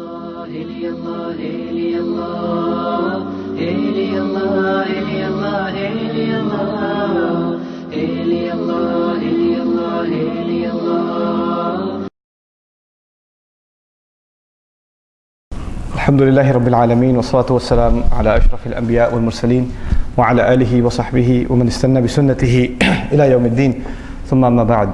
الله إلي الله إلي الله إلي الله إلي الله إلي الله إلي الله إلي الله إلي الله. الحمد لله رب العالمين والصلاة والسلام على أشرف الأنبياء والمرسلين وعلى آله وصحبه ومن استنى بسنته إلى يوم الدين ثم ما بعد.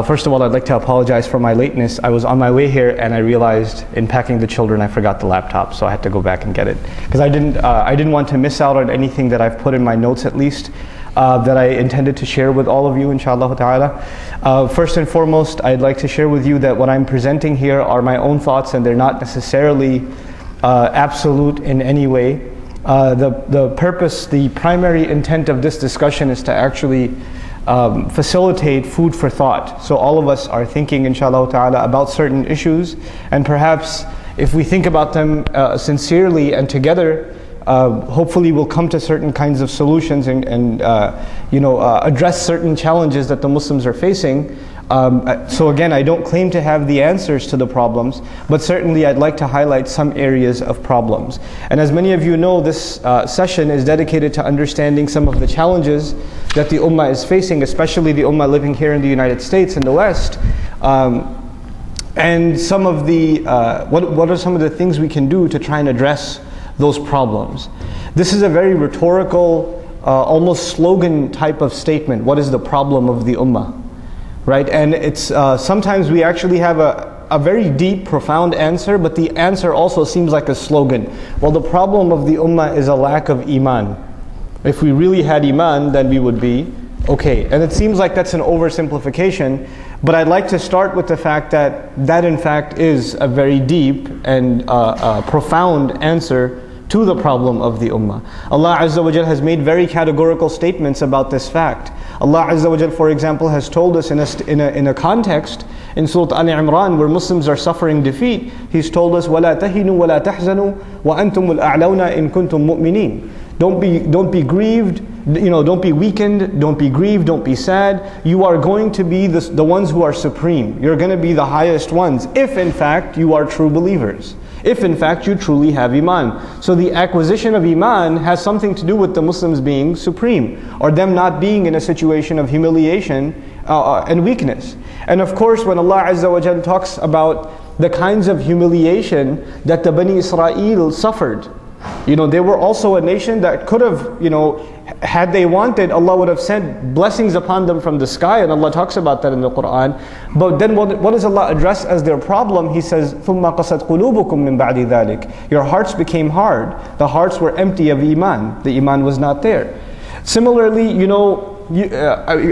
First of all, I'd like to apologize for my lateness. I was on my way here and I realized in packing the children I forgot the laptop, so I had to go back and get it. Because I didn't want to miss out on anything that I've put in my notes at least, that I intended to share with all of you, inshallah ta'ala. First and foremost, I'd like to share with you that what I'm presenting here are my own thoughts and they're not necessarily absolute in any way. The purpose, the primary intent of this discussion is to actually facilitate food for thought. So all of us are thinking, inshallah ta'ala, about certain issues, and perhaps if we think about them sincerely and together, hopefully we'll come to certain kinds of solutions and address certain challenges that the Muslims are facing. So again, I don't claim to have the answers to the problems, but certainly I'd like to highlight some areas of problems. And as many of you know, this session is dedicated to understanding some of the challenges that the Ummah is facing, especially the Ummah living here in the United States in the West. And some of the, what are some of the things we can do to try and address those problems. This is a very rhetorical, almost slogan type of statement. What is the problem of the Ummah? Right, and it's sometimes we actually have a very deep, profound answer, but the answer also seems like a slogan. Well, the problem of the Ummah is a lack of Iman. If we really had Iman, then we would be okay. And it seems like that's an oversimplification, but I'd like to start with the fact that in fact is a very deep and profound answer to the problem of the Ummah. Allah Azza wa Jal has made very categorical statements about this fact. Allah Azza wa Jal, for example, has told us in a context in Surah Al-Imran where Muslims are suffering defeat. He's told us, وَلَا تَهِنُوا وَلَا تَحْزَنُوا وَأَنْتُمُ الْأَعْلَوْنَا إِن كُنْتُم مُؤْمِنِينَ. Don't be grieved, don't be weakened, don't be grieved, don't be sad. You are going to be the ones who are supreme. You're going to be the highest ones if in fact you are true believers. If in fact you truly have Iman. So the acquisition of Iman has something to do with the Muslims being supreme, or them not being in a situation of humiliation and weakness. And of course, when Allah Azza wa Jal talks about the kinds of humiliation that the Bani Israel suffered, they were also a nation that could have, had they wanted, Allah would have sent blessings upon them from the sky, and Allah talks about that in the Quran. But then what does Allah address as their problem? He says, ثُمَّ قَسَتْ قُلُوبُكُم مِّن بَعْدِ ذَلِكَ. Your hearts became hard. The hearts were empty of Iman. The Iman was not there. Similarly,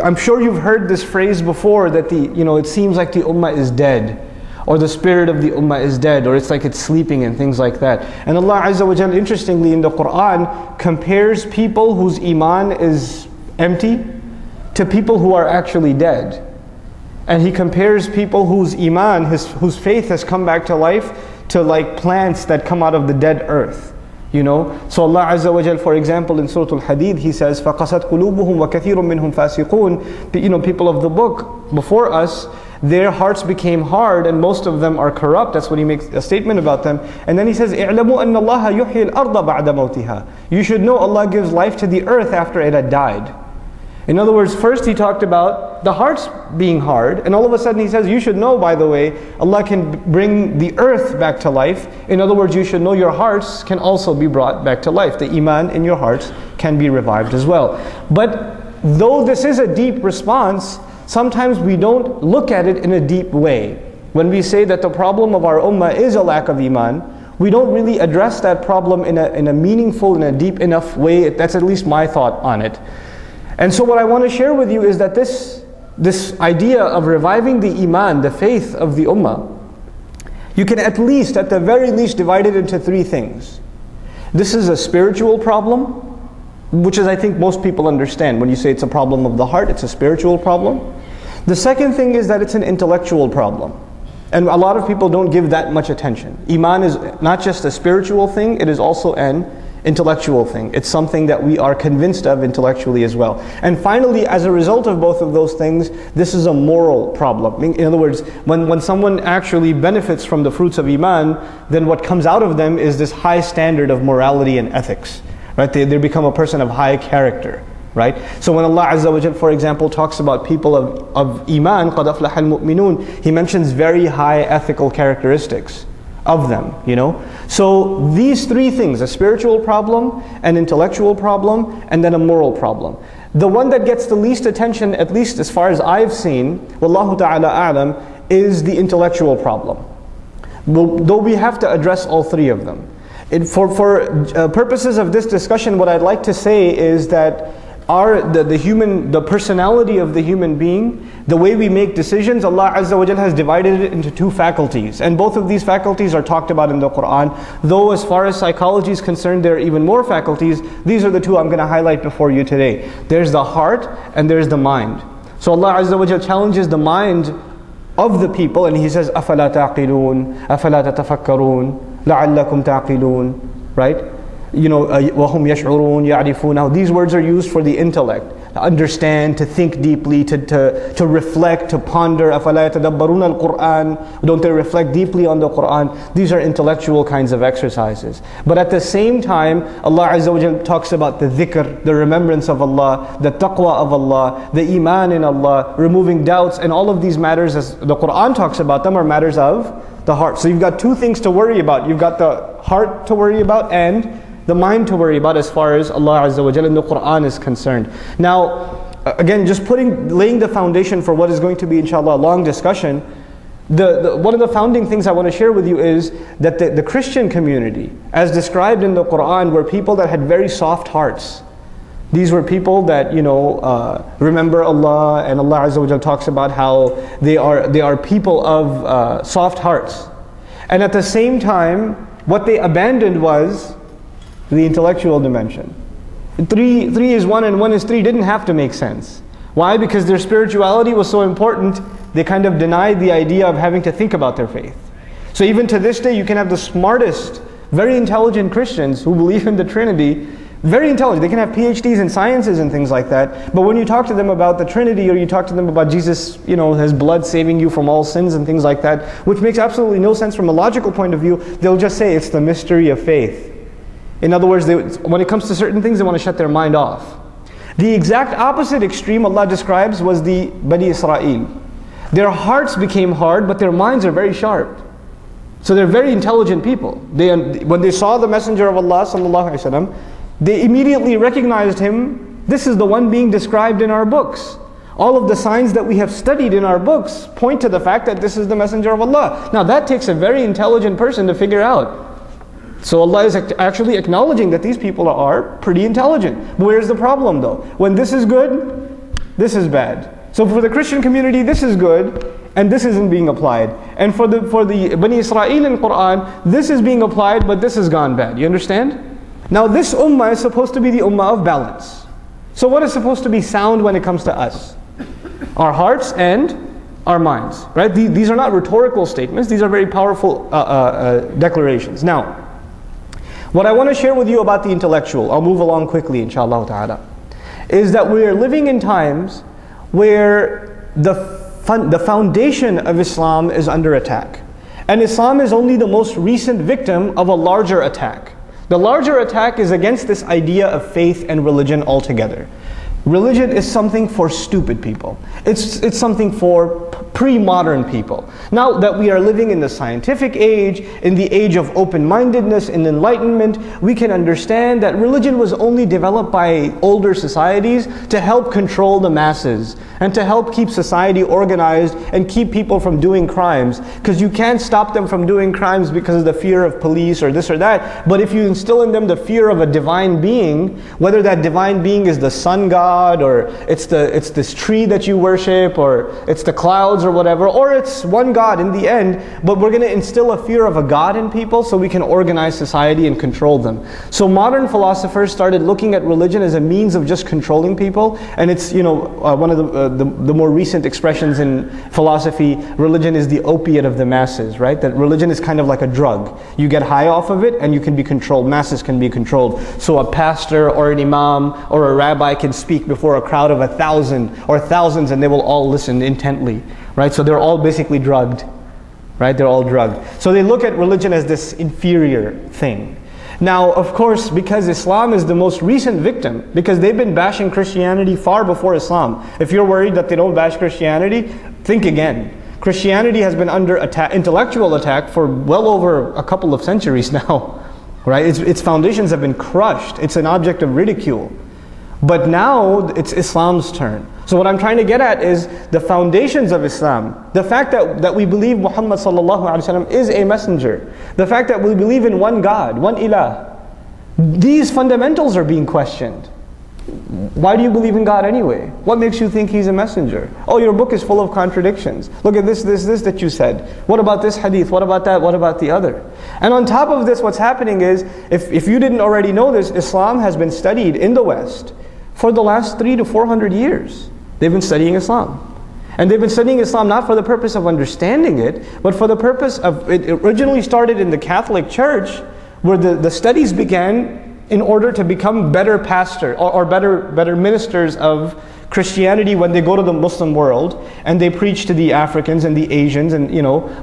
I'm sure you've heard this phrase before that it seems like the Ummah is dead, or the spirit of the Ummah is dead, or it's like it's sleeping and things like that. And Allah Azza wa Jal, interestingly in the Quran, compares people whose Iman is empty to people who are actually dead. And He compares people whose Iman, whose faith has come back to life, to like plants that come out of the dead earth. So Allah Azza wa Jal, for example, in Surah Al-Hadid, He says, فَقَسَتْ قُلُوبُهُمْ وَكَثِيرٌ مِّنْهُمْ فَاسِقُونَ. People of the book before us, their hearts became hard and most of them are corrupt. That's what He makes a statement about them. And then He says, اعلموا أن الله يحيي الأرض بعد موتها. You should know Allah gives life to the earth after it had died. In other words, first He talked about the hearts being hard, and all of a sudden He says, you should know, by the way, Allah can bring the earth back to life. In other words, you should know your hearts can also be brought back to life. The Iman in your hearts can be revived as well. But though this is a deep response, sometimes we don't look at it in a deep way. When we say that the problem of our Ummah is a lack of Iman, we don't really address that problem in a meaningful, in a deep enough way. That's at least my thought on it. And so what I want to share with you is that this idea of reviving the Iman, the faith of the Ummah, you can at the very least divide it into three things. This is a spiritual problem, which is I think most people understand. When you say it's a problem of the heart, it's a spiritual problem. The second thing is that it's an intellectual problem. And a lot of people don't give that much attention. Iman is not just a spiritual thing, it is also an intellectual thing. It's something that we are convinced of intellectually as well. And finally, as a result of both of those things, this is a moral problem. In other words, when someone actually benefits from the fruits of Iman, then what comes out of them is this high standard of morality and ethics. Right? They become a person of high character. Right? So when Allah Azza wa Jal, for example, talks about people of Iman, قَدْ أَفْلَحَ الْمُؤْمِنُونَ, He mentions very high ethical characteristics of them, you know. So these three things, a spiritual problem, an intellectual problem, and then a moral problem. The one that gets the least attention, at least as far as I've seen, Wallahu ta'ala a'lam, is the intellectual problem. Though we have to address all three of them. For purposes of this discussion, what I'd like to say is that the personality of the human being, the way we make decisions, Allah Azza wa Jal has divided it into two faculties. And both of these faculties are talked about in the Quran. Though as far as psychology is concerned, there are even more faculties. These are the two I'm going to highlight before you today. There's the heart and there's the mind. So Allah Azza wa Jal challenges the mind of the people and He says, أَفَلَا تَعْقِلُونَ أَفَلَا تَتَفَكَّرُونَ لَعَلَّكُمْ تَعْقِلُونَ. Right? You know, وَهُمْ يَشْعُرُونَ يَعْرِفُونَ. These words are used for the intellect, to understand, to think deeply, to reflect, to ponder. أَفَلَا يَتَدَبَّرُونَ الْقُرْآنَ. Don't they reflect deeply on the Qur'an? These are intellectual kinds of exercises. But at the same time, Allah Azza wa Jal talks about the dhikr, the remembrance of Allah, the taqwa of Allah, the iman in Allah, removing doubts, and all of these matters, as the Qur'an talks about them, are matters of the heart. So you've got two things to worry about. You've got the heart to worry about and the mind to worry about as far as Allah Azza wa Jalla in the Qur'an is concerned. Now, again, just laying the foundation for what is going to be, inshallah, a long discussion. One of the founding things I want to share with you is that the Christian community, as described in the Qur'an, were people that had very soft hearts. These were people that, you know, remember Allah, and Allah Azza wa Jalla talks about how they are people of soft hearts. And at the same time, what they abandoned was the intellectual dimension. Three is one and one is three didn't have to make sense. Why? Because their spirituality was so important, they kind of denied the idea of having to think about their faith. So even to this day, you can have the smartest, very intelligent Christians who believe in the Trinity, very intelligent. They can have PhDs in sciences and things like that. But when you talk to them about the Trinity, or you talk to them about Jesus, you know, His blood saving you from all sins and things like that, which makes absolutely no sense from a logical point of view, they'll just say it's the mystery of faith. In other words, when it comes to certain things, they want to shut their mind off. The exact opposite extreme Allah describes was the Bani Israel. Their hearts became hard, but their minds are very sharp. So they're very intelligent people. When they saw the Messenger of Allah sallallahu alaihi wasallam, they immediately recognized him. This is the one being described in our books. All of the signs that we have studied in our books point to the fact that this is the Messenger of Allah. Now that takes a very intelligent person to figure out. So Allah is actually acknowledging that these people are pretty intelligent. But where's the problem though? When this is good, this is bad. So for the Christian community, this is good, and this isn't being applied. And for the Bani Israel in Quran, this is being applied, but this has gone bad. You understand? Now this ummah is supposed to be the ummah of balance. So what is supposed to be sound when it comes to us? Our hearts and our minds. Right? These are not rhetorical statements. These are very powerful declarations. Now, what I want to share with you about the intellectual, I'll move along quickly inshallah ta'ala, is that we are living in times where the foundation of Islam is under attack. And Islam is only the most recent victim of a larger attack. The larger attack is against this idea of faith and religion altogether. Religion is something for stupid people. It's something for pre-modern people. Now that we are living in the scientific age, in the age of open-mindedness and enlightenment, we can understand that religion was only developed by older societies to help control the masses and to help keep society organized and keep people from doing crimes. Because you can't stop them from doing crimes because of the fear of police or this or that. But if you instill in them the fear of a divine being, whether that divine being is the sun god, or it's this tree that you worship, or it's the clouds, or whatever, or it's one God in the end, but we're going to instill a fear of a God in people so we can organize society and control them. So modern philosophers started looking at religion as a means of just controlling people, and it's, one of the more recent expressions in philosophy, religion is the opiate of the masses, right? That religion is kind of like a drug. You get high off of it and you can be controlled, masses can be controlled. So a pastor or an imam or a rabbi can speak before a crowd of 1,000 or thousands and they will all listen intently, right? So they're all basically drugged, right? They're all drugged. So they look at religion as this inferior thing. Now, of course, because Islam is the most recent victim, because they've been bashing Christianity far before Islam. If you're worried that they don't bash Christianity, think again. Christianity has been under attack, intellectual attack, for well over a couple of centuries now, right? Its foundations have been crushed. It's an object of ridicule. But now it's Islam's turn. So what I'm trying to get at is the foundations of Islam. The fact that we believe Muhammad sallallahu alaihi wasallam is a messenger. The fact that we believe in one God, one ilah. These fundamentals are being questioned. Why do you believe in God anyway? What makes you think He's a messenger? Oh, your book is full of contradictions. Look at this that you said. What about this hadith? What about that? What about the other? And on top of this, what's happening is, if you didn't already know this, Islam has been studied in the West for the last 300 to 400 years. They've been studying Islam. And they've been studying Islam not for the purpose of understanding it, but for the purpose of, it originally started in the Catholic Church, where the studies began in order to become better pastors or better ministers of Christianity when they go to the Muslim world and they preach to the Africans and the Asians and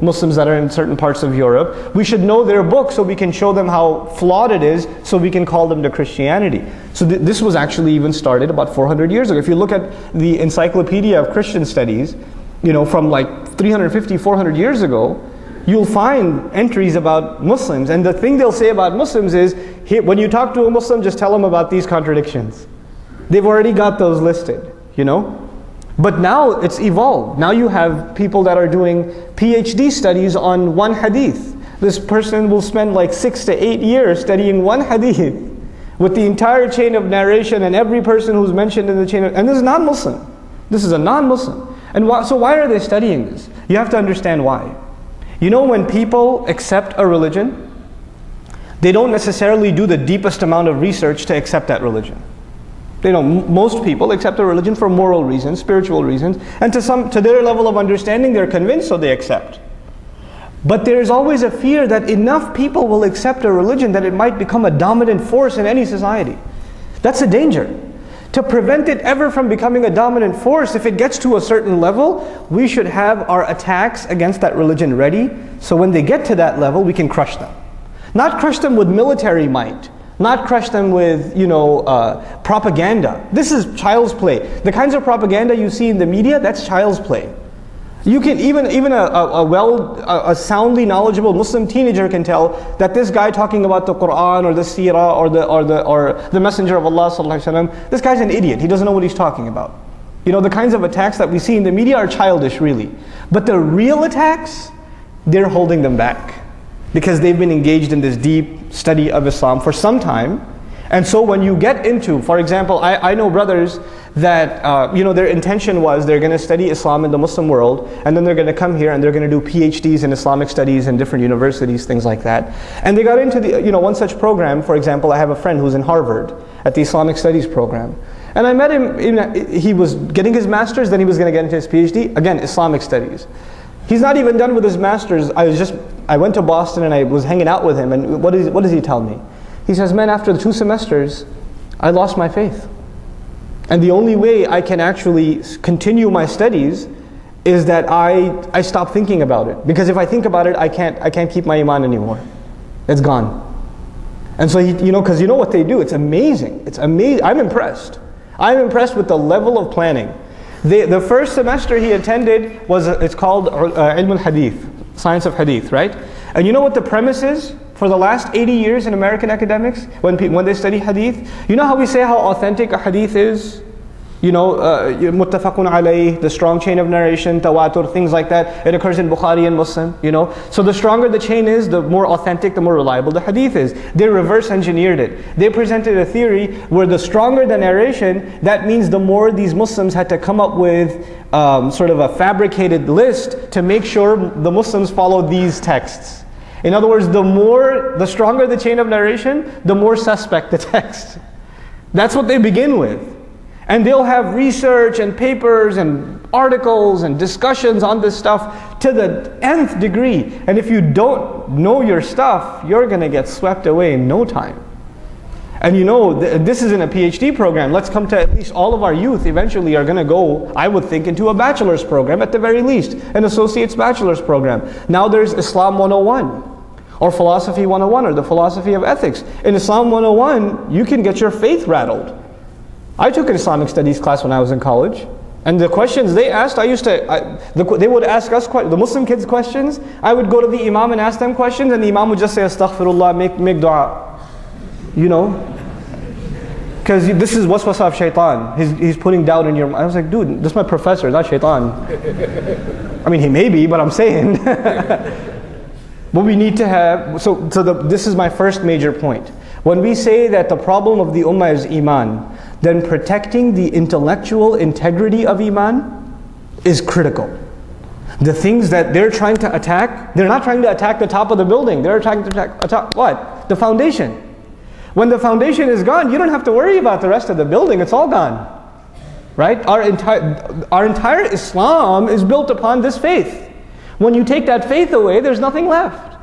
Muslims that are in certain parts of Europe. We should know their book so we can show them how flawed it is, so we can call them to Christianity. So this was actually even started about 400 years ago. If you look at the Encyclopedia of Christian Studies, from like 350, 400 years ago, you'll find entries about Muslims. And the thing they'll say about Muslims is, when you talk to a Muslim, just tell them about these contradictions. They've already got those listed, But now it's evolved. Now you have people that are doing PhD studies on one hadith. This person will spend like 6 to 8 years studying one hadith with the entire chain of narration and every person who's mentioned in the chain and this is non-Muslim. This is a non-Muslim. And so why are they studying this? You have to understand why. When people accept a religion, they don't necessarily do the deepest amount of research to accept that religion. Most people accept a religion for moral reasons, spiritual reasons, and to their level of understanding, they're convinced, so they accept. But there's always a fear that enough people will accept a religion that it might become a dominant force in any society. That's a danger. To prevent it ever from becoming a dominant force, if it gets to a certain level, we should have our attacks against that religion ready, so when they get to that level, we can crush them. Not crush them with military might, not crush them with, propaganda. This is child's play. The kinds of propaganda you see in the media, that's child's play. You can even a soundly knowledgeable Muslim teenager can tell that this guy talking about the Quran or the Seerah or the Messenger of Allah sallallahu alaihi wasallam, this guy's an idiot. He doesn't know what he's talking about. The kinds of attacks that we see in the media are childish, really. But the real attacks, they're holding them back because they've been engaged in this deep study of Islam for some time. And so when you get into, for example, I know brothers that, their intention was they're going to study Islam in the Muslim world, and then they're going to come here and they're going to do PhDs in Islamic studies in different universities, things like that. And they got into the, one such program. For example, I have a friend who's in Harvard at the Islamic Studies program. And I met him, he was getting his master's, then he was going to get into his PhD, again, Islamic studies. He's not even done with his master's. I went to Boston and I was hanging out with him, and what does he tell me? He says, man, after the 2 semesters, I lost my faith. And the only way I can actually continue my studies is that I stop thinking about it. Because if I think about it, I can't keep my iman anymore. It's gone. And so, because what they do, it's amazing. It's amazing. I'm impressed. I'm impressed with the level of planning. The first semester he attended it's called Ilm al-Hadith, Science of Hadith, right? And you know what the premise is? For the last 80 years in American academics, when they study hadith, you know how we say how authentic a hadith is? muttafaqun alayh, the strong chain of narration, tawatur, things like that. It occurs in Bukhari and Muslim, So the stronger the chain is, the more authentic, the more reliable the hadith is. They reverse engineered it. They presented a theory where the stronger the narration, that means the more these Muslims had to come up with sort of a fabricated list to make sure the Muslims follow these texts. In other words, the stronger the chain of narration, the more suspect the text. That's what they begin with. And they'll have research and papers and articles and discussions on this stuff to the nth degree. And if you don't know your stuff, you're going to get swept away in no time. And this isn't a PhD program. Let's come to at least all of our youth eventually are going to go, I would think, into a bachelor's program at the very least, an associate's bachelor's program. Now there's Islam 101 or Philosophy 101 or the Philosophy of Ethics. In Islam 101, you can get your faith rattled. I took an Islamic studies class when I was in college, and the questions they asked, they would ask us, the Muslim kids questions. I would go to the Imam and ask them questions, and the Imam would just say, Astaghfirullah, make dua. Because this is waswasa of shaitan. He's putting doubt in your mind. I was like, dude, this is my professor, not shaitan. I mean, he may be, but I'm saying. But we need to have, this is my first major point. When we say that the problem of the ummah is iman, then protecting the intellectual integrity of iman is critical. The things that they're trying to attack, they're not trying to attack the top of the building. They're trying to attack what? The foundation. When the foundation is gone, you don't have to worry about the rest of the building. It's all gone. Right? Our entire Islam is built upon this faith. When you take that faith away, there's nothing left.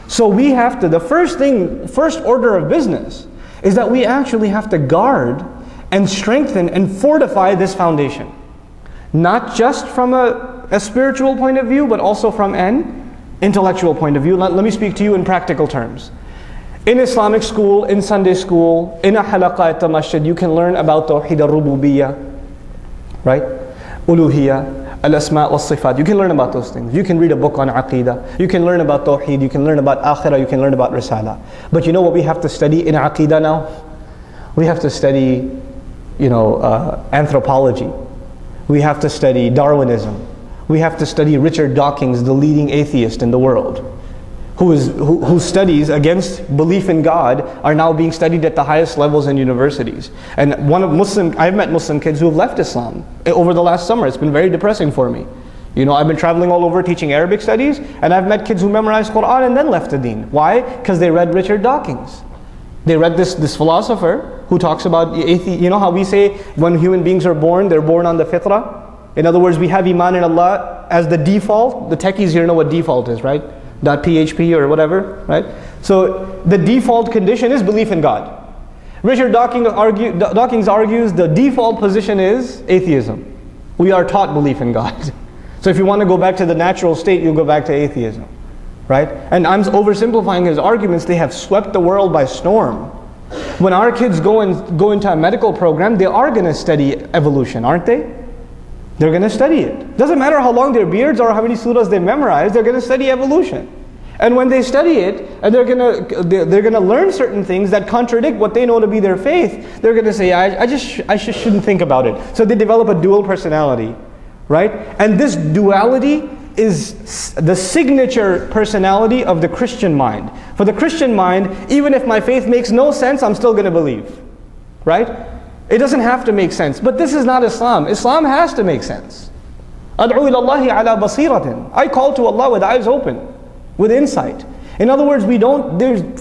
So we have to, the first order of business is that we actually have to guard and strengthen and fortify this foundation. Not just from a spiritual point of view, but also from an intellectual point of view. Let me speak to you in practical terms. In Islamic school, in Sunday school, in a halaqa at the masjid, you can learn about Tawheed al-Rububiyyah, right? Uluhiyyah, al-Asma' wal-Sifat. You can learn about those things. You can read a book on Aqidah. You can learn about Tawheed. You can learn about Akhirah. You can learn about Risala. But you know what we have to study in Aqidah now? We have to study, anthropology. We have to study Darwinism. We have to study Richard Dawkins, the leading atheist in the world, whose studies against belief in God are now being studied at the highest levels in universities. And I've met Muslim kids who have left Islam over the last summer. It's been very depressing for me. I've been traveling all over teaching Arabic studies, and I've met kids who memorized Quran and then left the deen. Why? Because they read Richard Dawkins. They read this philosopher who talks about atheism. You know how we say when human beings are born, they're born on the fitrah? In other words, we have iman in Allah as the default. The techies here know what default is, right? .php or whatever, right? So the default condition is belief in God. Richard Dawkins argues the default position is atheism. We are taught belief in God. So if you want to go back to the natural state, you'll go back to atheism, right? And I'm oversimplifying his arguments. They have swept the world by storm. When our kids go into a medical program, they are going to study evolution, aren't they? They're going to study it. Doesn't matter how long their beards or how many surahs they memorize, they're going to study evolution. And when they study it, and they're going to learn certain things that contradict what they know to be their faith, they're going to say, I just shouldn't think about it. So they develop a dual personality, right? And this duality is the signature personality of the Christian mind. For the Christian mind, even if my faith makes no sense, I'm still going to believe, right? It doesn't have to make sense. But this is not Islam. Islam has to make sense. Ad'u ilallahi ala basiratin. I call to Allah with eyes open, with insight. In other words,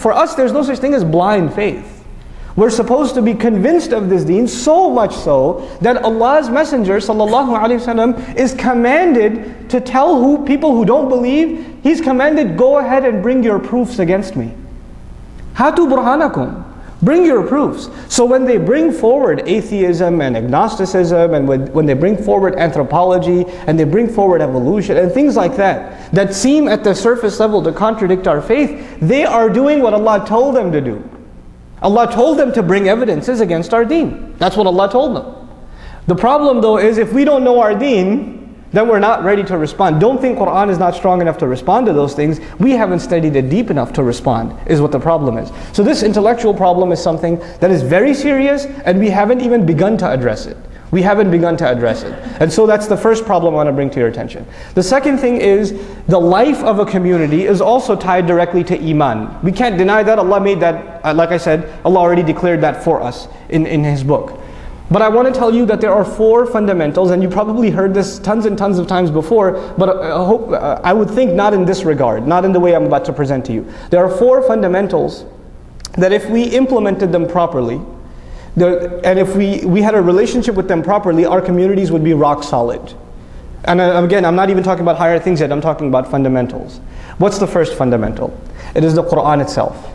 for us, there's no such thing as blind faith. We're supposed to be convinced of this deen, so much so that Allah's Messenger ﷺ is commanded to tell people who don't believe, He's commanded, go ahead and bring your proofs against me. Hatu burhanakum. Bring your proofs. So when they bring forward atheism and agnosticism, and when they bring forward anthropology, and they bring forward evolution, and things like that seem at the surface level to contradict our faith, they are doing what Allah told them to do. Allah told them to bring evidences against our deen. That's what Allah told them. The problem though is if we don't know our deen, then we're not ready to respond. Don't think Quran is not strong enough to respond to those things. We haven't studied it deep enough to respond, is what the problem is. So this intellectual problem is something that is very serious, and we haven't even begun to address it. We haven't begun to address it. And so that's the first problem I want to bring to your attention. The second thing is, the life of a community is also tied directly to Iman. We can't deny that. Allah made that, like I said, Allah already declared that for us in His book. But I want to tell you that there are 4 fundamentals, and you probably heard this tons and tons of times before, but I would think not in this regard, not in the way I'm about to present to you. There are 4 fundamentals that if we implemented them properly, and if we had a relationship with them properly, our communities would be rock solid. And again, I'm not even talking about higher things yet, I'm talking about fundamentals. What's the first fundamental? It is the Quran itself.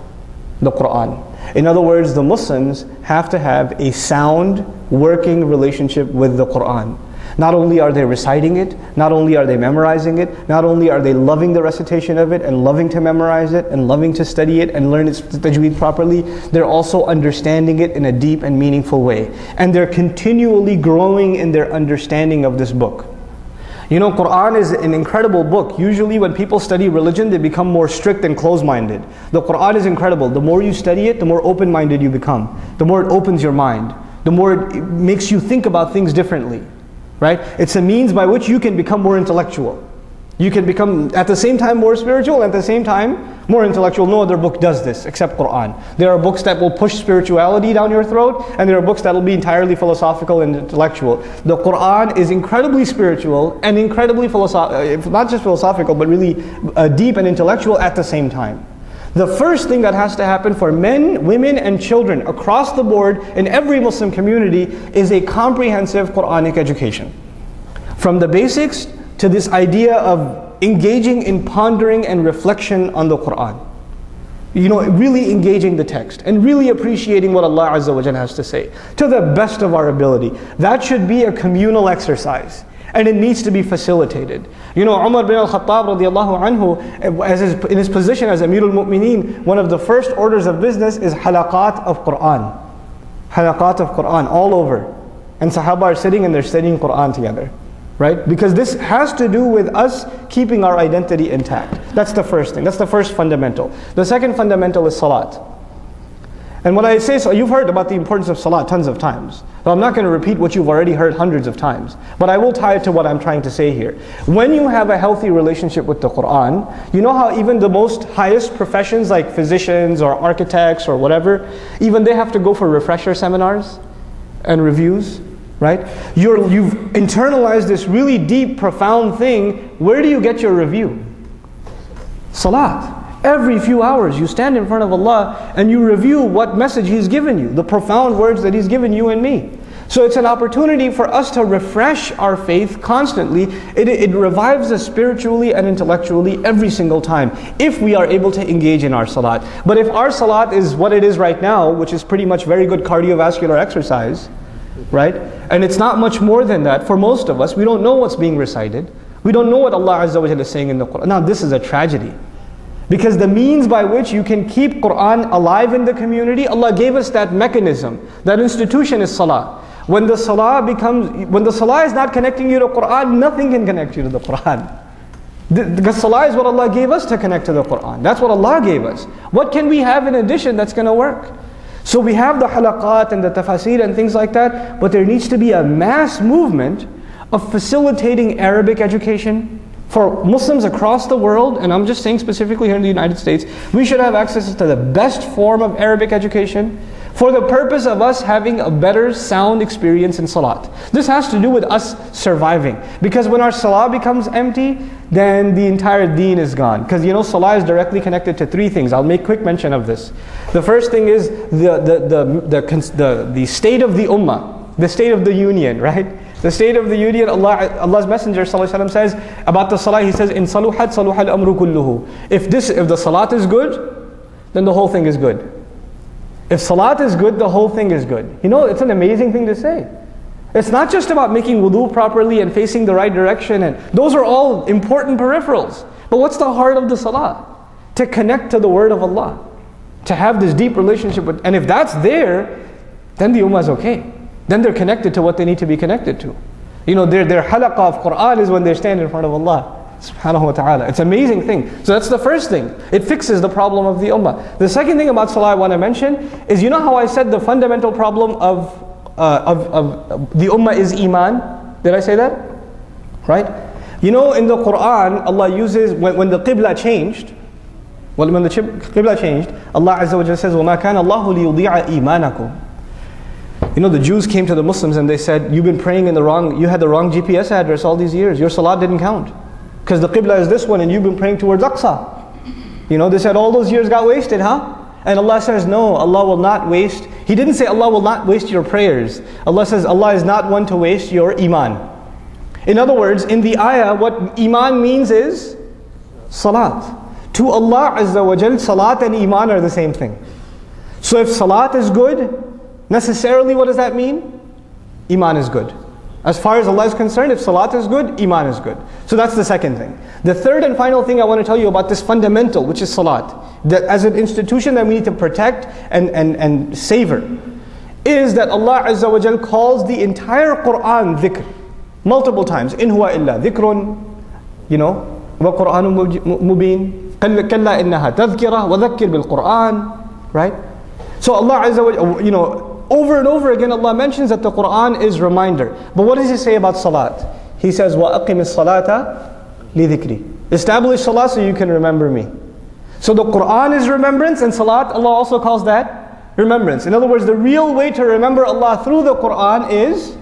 The Quran. In other words, the Muslims have to have a sound, working relationship with the Quran. Not only are they reciting it, not only are they memorizing it, not only are they loving the recitation of it and loving to memorize it and loving to study it and learn its tajweed properly, they're also understanding it in a deep and meaningful way. And they're continually growing in their understanding of this book. You know, Quran is an incredible book. Usually when people study religion, they become more strict and close-minded. The Quran is incredible. The more you study it, the more open-minded you become. The more it opens your mind. The more it makes you think about things differently. Right? It's a means by which you can become more intellectual. You can become at the same time more spiritual, at the same time more intellectual. No other book does this except Quran. There are books that will push spirituality down your throat, and there are books that will be entirely philosophical and intellectual. The Quran is incredibly spiritual and incredibly not just philosophical, but really deep and intellectual at the same time. The first thing that has to happen for men, women, and children across the board in every Muslim community is a comprehensive Quranic education. From the basics to this idea of engaging in pondering and reflection on the Quran. You know, really engaging the text and really appreciating what Allah Azza wa Jalla has to say to the best of our ability. That should be a communal exercise. And it needs to be facilitated. You know, Umar bin al-Khattab radiallahu anhu, in his position as Amirul Mu'mineen, one of the first orders of business is halaqat of Quran. Halaqat of Quran all over. And Sahaba are sitting and they're studying Quran together. Right? Because this has to do with us keeping our identity intact. That's the first thing. That's the first fundamental. The second fundamental is salat. And when I say so, you've heard about the importance of salat tons of times. So I'm not going to repeat what you've already heard hundreds of times. But I will tie it to what I'm trying to say here. When you have a healthy relationship with the Quran, you know how even the most highest professions like physicians or architects or whatever, even they have to go for refresher seminars and reviews, right? You've internalized this really deep, profound thing. Where do you get your review? Salat. Every few hours you stand in front of Allah and you review what message He's given you, the profound words that He's given you and me. So it's an opportunity for us to refresh our faith constantly. It revives us spiritually and intellectually every single time if we are able to engage in our salat. But if our salat is what it is right now, which is pretty much very good cardiovascular exercise, right? And it's not much more than that for most of us. We don't know what's being recited. We don't know what Allah Azza wa Jalla is saying in the Quran. Now this is a tragedy. Because the means by which you can keep Quran alive in the community, Allah gave us that mechanism. That institution is salah. When the salah is not connecting you to Quran, nothing can connect you to the Quran. Because salah is what Allah gave us to connect to the Quran. That's what Allah gave us. What can we have in addition that's going to work? So we have the halaqat and the tafasir and things like that, but there needs to be a mass movement of facilitating Arabic education, for Muslims across the world, and I'm just saying specifically here in the United States, we should have access to the best form of Arabic education for the purpose of us having a better sound experience in salat. This has to do with us surviving. Because when our salah becomes empty, then the entire deen is gone. Because you know, salah is directly connected to 3 things. I'll make quick mention of this. The first thing is the state of the ummah, the state of the union, right? The state of the union, Allah's Messenger ﷺ says about the salah, he says, "In saluhat saluhal amru kulluhu." If the salat is good, then the whole thing is good. If salat is good, the whole thing is good. You know, it's an amazing thing to say. It's not just about making wudu properly and facing the right direction, and those are all important peripherals. But what's the heart of the salah? To connect to the word of Allah. To have this deep relationship with, and if that's there, then the ummah is okay. Then they're connected to what they need to be connected to. You know, their halaqah of Quran is when they stand in front of Allah subhanahu wa ta'ala. It's an amazing thing. So that's the first thing. It fixes the problem of the ummah. The second thing about salah I want to mention is, you know how I said the fundamental problem of the ummah is iman. Did I say that? Right? You know, in the Quran, Allah uses, when the qibla changed, when the qibla changed, Allah Azza wa Jalla says, وَمَا كَانَ اللَّهُ لِيُضِيعَ إِيمَانَكُم. You know, the Jews came to the Muslims and they said, you've been praying in the wrong, you had the wrong GPS address all these years. Your salat didn't count. Because the qibla is this one and you've been praying towards Aqsa. You know, they said all those years got wasted, huh? And Allah says, no, Allah will not waste. He didn't say Allah will not waste your prayers. Allah says, Allah is not one to waste your iman. In other words, in the ayah, what iman means is salat. To Allah Azza wa Jal, salat and iman are the same thing. So if salat is good, necessarily what does that mean? Iman is good. As far as Allah is concerned, if salat is good, iman is good. So that's the second thing. The third and final thing I want to tell you about this fundamental, which is salat, that as an institution that we need to protect and savor, is that Allah Azza wa Jal calls the entire Quran dhikr. Multiple times. In huwa illa dhikrun, you know, wa Qur'anun mubin, kalla innaha tadhkira, wa dhakkir bil Qur'an, right? So Allah Azza wa Jalla, you know, over and over again Allah mentions that the Qur'an is reminder. But what does He say about salat? He says, wa aqimis salata li dhikri. Establish salat so you can remember me. So the Qur'an is remembrance, and salat, Allah also calls that remembrance. In other words, the real way to remember Allah through the Qur'an is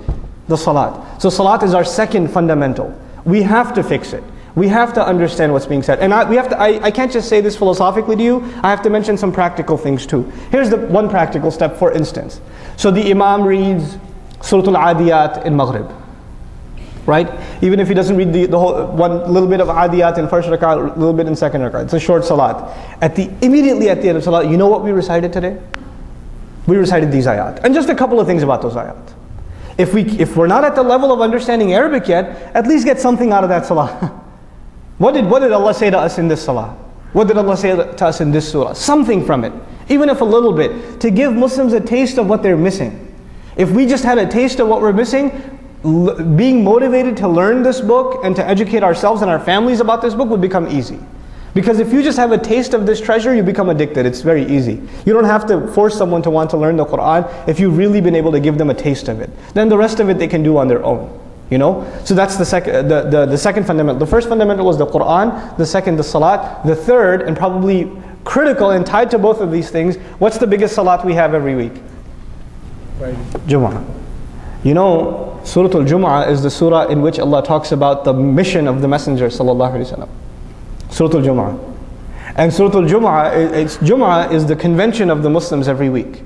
the salat. So salat is our second fundamental. We have to fix it. We have to understand what's being said. And I can't just say this philosophically to you. I have to mention some practical things too. Here's the one practical step, for instance. So the Imam reads Surah Al-Adiyat in Maghrib. Right? Even if he doesn't read the whole, one little bit of Adiyat in first rak'ah, a little bit in second rak'ah. It's a short salat. Immediately at the end of salat, you know what we recited today? We recited these ayat. And just a couple of things about those ayat. If we're not at the level of understanding Arabic yet, at least get something out of that salah. What did Allah say to us in this salah? What did Allah say to us in this surah? Something from it, even if a little bit, to give Muslims a taste of what they're missing. If we just had a taste of what we're missing, being motivated to learn this book and to educate ourselves and our families about this book would become easy. Because if you just have a taste of this treasure, you become addicted. It's very easy. You don't have to force someone to want to learn the Quran if you've really been able to give them a taste of it. Then the rest of it they can do on their own. You know? So that's the second fundamental. The first fundamental was the Quran. The second, the salat. The third, and probably critical and tied to both of these things, what's the biggest salat we have every week? Right. Jumu'ah. You know, Surah Al-Jumu'ah is the surah in which Allah talks about the mission of the Messenger sallallahu alaihi wasallam. Surah Al-Jumu'ah. And Surah Al-Jumu'ah, Jumu'ah is the convention of the Muslims every week.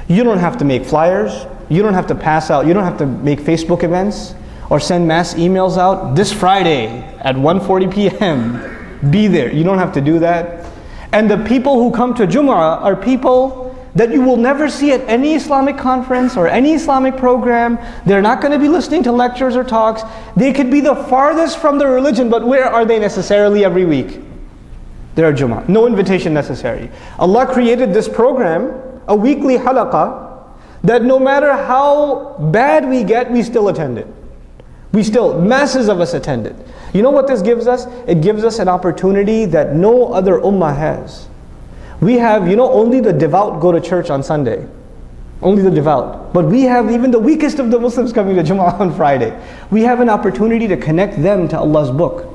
You don't have to make flyers, you don't have to pass out, you don't have to make Facebook events or send mass emails out. This Friday at 1:40 p.m. be there. You don't have to do that. And the people who come to Jumu'ah are people that you will never see at any Islamic conference or any Islamic program. They're not going to be listening to lectures or talks. They could be the farthest from their religion, but where are they necessarily every week? They're at Jumu'ah. No invitation necessary. Allah created this program, a weekly halaqah, that no matter how bad we get, we still attend it. Masses of us attend it. You know what this gives us? It gives us an opportunity that no other ummah has. We have, only the devout go to church on Sunday. Only the devout. But we have even the weakest of the Muslims coming to Jumu'ah on Friday. We have an opportunity to connect them to Allah's book.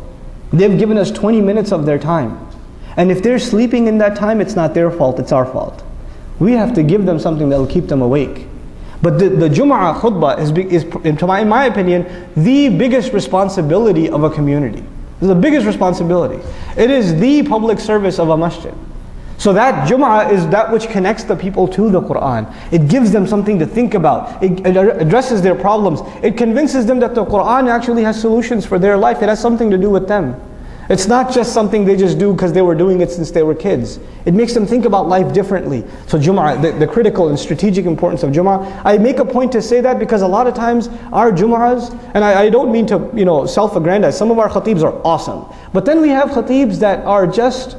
They've given us 20 minutes of their time. And if they're sleeping in that time, it's not their fault, it's our fault. We have to give them something that will keep them awake. But the Jumu'ah khutbah is in my opinion, the biggest responsibility of a community. It's the biggest responsibility. It is the public service of a masjid. So that Jumu'ah is that which connects the people to the Qur'an. It gives them something to think about. It addresses their problems. It convinces them that the Qur'an actually has solutions for their life. It has something to do with them. It's not just something they just do because they were doing it since they were kids. It makes them think about life differently. So Jumu'ah, the critical and strategic importance of Jumu'ah. I make a point to say that because a lot of times our Jumu'ahs, and I don't mean to self-aggrandize, some of our khatibs are awesome. But then we have khatibs that are just,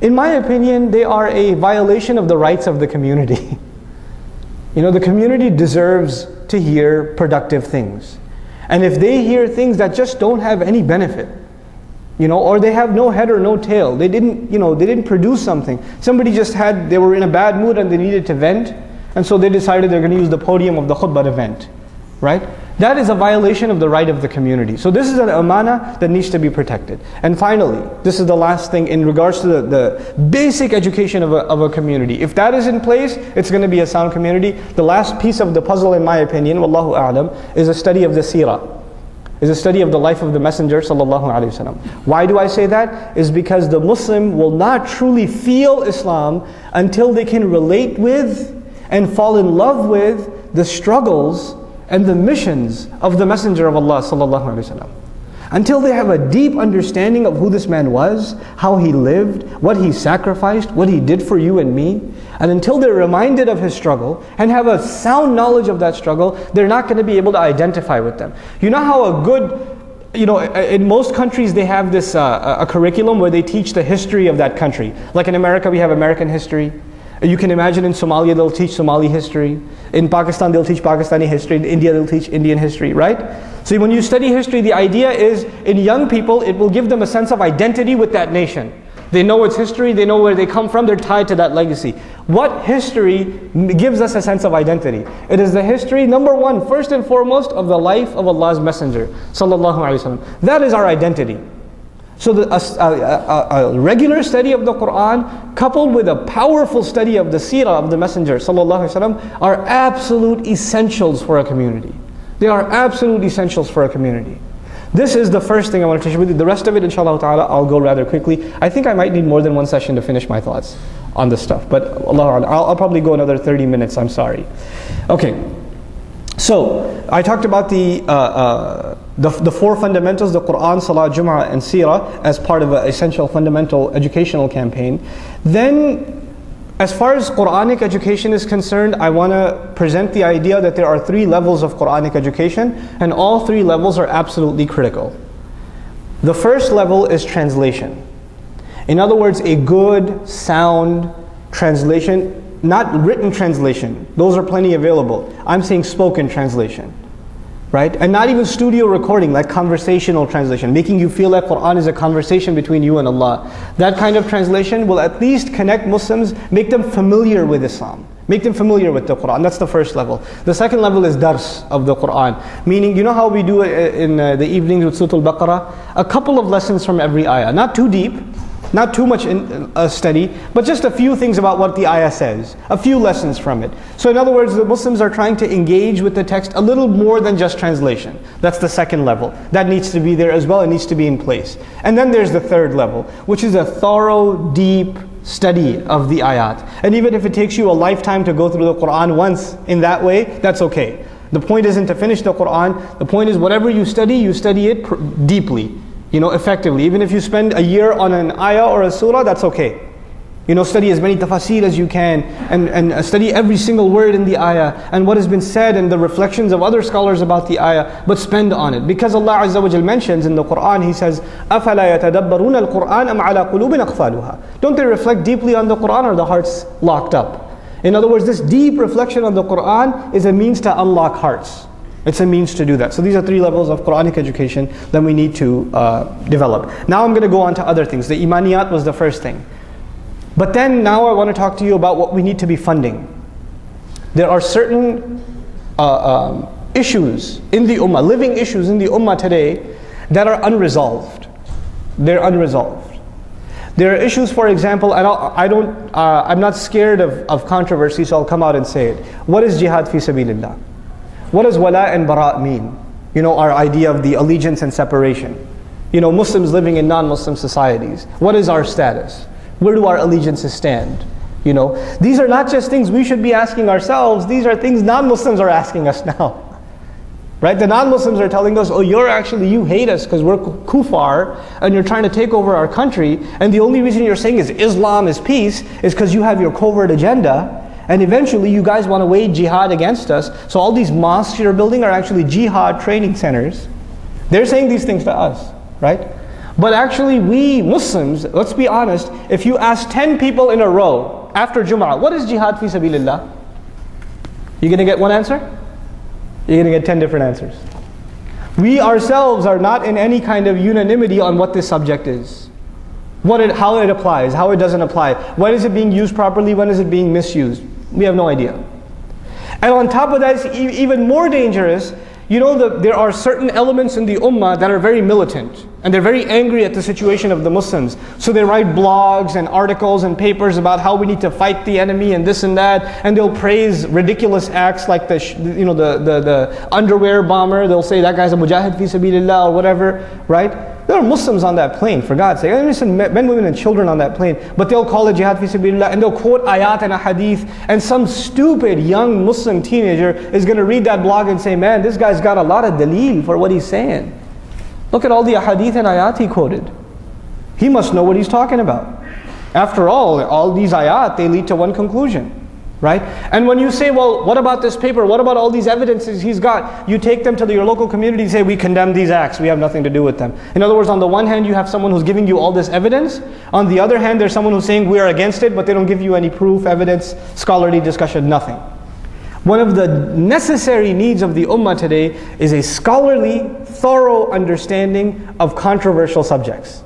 in my opinion, they are a violation of the rights of the community. The community deserves to hear productive things. And if they hear things that just don't have any benefit, or they have no head or no tail, they didn't produce something. Somebody they were in a bad mood and they needed to vent, and so they decided they're going to use the podium of the khutbah event, right? That is a violation of the right of the community. So this is an amana that needs to be protected. And finally, this is the last thing in regards to the basic education of a community. If that is in place, it's going to be a sound community. The last piece of the puzzle, in my opinion, wallahu a'lam, is a study of the seerah, is a study of the life of the Messenger sallallahu alaihi wasallam. Why do I say that? Is because the Muslim will not truly feel Islam until they can relate with and fall in love with the struggles and the missions of the Messenger of Allah sallallahu alaihi wasallam. Until they have a deep understanding of who this man was, how he lived, what he sacrificed, what he did for you and me, and until they're reminded of his struggle and have a sound knowledge of that struggle, they're not going to be able to identify with them. You know how a good, in most countries they have this a curriculum where they teach the history of that country. Like in America we have American history. You can imagine in Somalia they'll teach Somali history. In Pakistan they'll teach Pakistani history. In India they'll teach Indian history, right? So when you study history, the idea is in young people it will give them a sense of identity with that nation. They know its history, they know where they come from, they're tied to that legacy. What history gives us a sense of identity? It is the history, number one, first and foremost, of the life of Allah's Messenger sallallahu alaihi wasallam. That is our identity. So a regular study of the Quran coupled with a powerful study of the seerah of the Messenger sallallahu alaihi wasallam are absolute essentials for a community. They are absolute essentials for a community. This is the first thing I want to share with you. The rest of it, inshallah ta'ala, I'll go rather quickly. I think I might need more than one session to finish my thoughts on this stuff. But I'll probably go another 30 minutes, I'm sorry. Okay. So, I talked about the four fundamentals, the Quran, Salah, Jum'ah, and Seerah, as part of an essential fundamental educational campaign. Then, as far as Quranic education is concerned, I want to present the idea that there are three levels of Quranic education, and all three levels are absolutely critical. The first level is translation. In other words, a good, sound translation, not written translation. Those are plenty available. I'm saying spoken translation. Right? And not even studio recording, like conversational translation, making you feel like Quran is a conversation between you and Allah. That kind of translation will at least connect Muslims, make them familiar with Islam, make them familiar with the Quran. That's the first level. The second level is dars of the Quran, meaning, you know how we do it in the evenings with Surah Al-Baqarah? A couple of lessons from every ayah, not too deep, not too much study, but just a few things about what the ayah says, a few lessons from it. So in other words, the Muslims are trying to engage with the text a little more than just translation. That's the second level. That needs to be there as well, it needs to be in place. And then there's the third level, which is a thorough, deep study of the ayat. And even if it takes you a lifetime to go through the Quran once in that way, that's okay. The point isn't to finish the Quran, the point is whatever you study it deeply. Effectively. Even if you spend a year on an ayah or a surah, that's okay. Study as many tafasir as you can, and study every single word in the ayah, and what has been said, and the reflections of other scholars about the ayah, but spend on it. Because Allah Azza wa Jal mentions in the Quran, He says, أَفَلَا يَتَدَبَّرُونَ الْقُرْآنَ أَمْ عَلَى قُلُوبٍ أَقْفَالُهَا. Don't they reflect deeply on the Quran, or the heart's locked up? In other words, this deep reflection on the Quran is a means to unlock hearts. It's a means to do that. So these are three levels of Quranic education that we need to develop. Now I'm going to go on to other things. The imaniyat was the first thing. But then now I want to talk to you about what we need to be funding. There are certain issues in the ummah, living issues in the ummah today that are unresolved. They're unresolved. There are issues, for example, and I'm not scared of controversy, so I'll come out and say it. What is jihad fi sabilillah? What does wala and bara mean? Our idea of the allegiance and separation. Muslims living in non-Muslim societies. What is our status? Where do our allegiances stand? These are not just things we should be asking ourselves, these are things non-Muslims are asking us now. Right? The non-Muslims are telling us, you hate us because we're kuffar and you're trying to take over our country, and the only reason you're saying is Islam is peace is because you have your covert agenda. And eventually you guys want to wage jihad against us. So all these mosques you're building are actually jihad training centers. They're saying these things to us, right? But actually we Muslims, let's be honest, if you ask 10 people in a row after Jum'ah, what is jihad fi sabilillah? You're going to get one answer? You're going to get 10 different answers. We ourselves are not in any kind of unanimity on what this subject is. How it applies, how it doesn't apply. When is it being used properly, when is it being misused? We have no idea. And on top of that, it's even more dangerous. You know, there are certain elements in the ummah that are very militant, and they're very angry at the situation of the Muslims. So they write blogs and articles and papers about how we need to fight the enemy and this and that, and they'll praise ridiculous acts like the underwear bomber. They'll say that guy's a mujahid fi sabilillah or whatever, right? There are Muslims on that plane, for God's sake. I understand men, women, and children on that plane, but they'll call it jihad fi sabilillah, and they'll quote ayat and a hadith, and some stupid young Muslim teenager is going to read that blog and say, man, this guy's got a lot of daleel for what he's saying. Look at all the hadith and ayat he quoted. He must know what he's talking about. After all these ayat, they lead to one conclusion. Right? And when you say, well, what about this paper? What about all these evidences he's got? You take them to your local community and say, we condemn these acts. We have nothing to do with them. In other words, on the one hand, you have someone who's giving you all this evidence. On the other hand, there's someone who's saying we are against it, but they don't give you any proof, evidence, scholarly discussion, nothing. One of the necessary needs of the ummah today is a scholarly, thorough understanding of controversial subjects.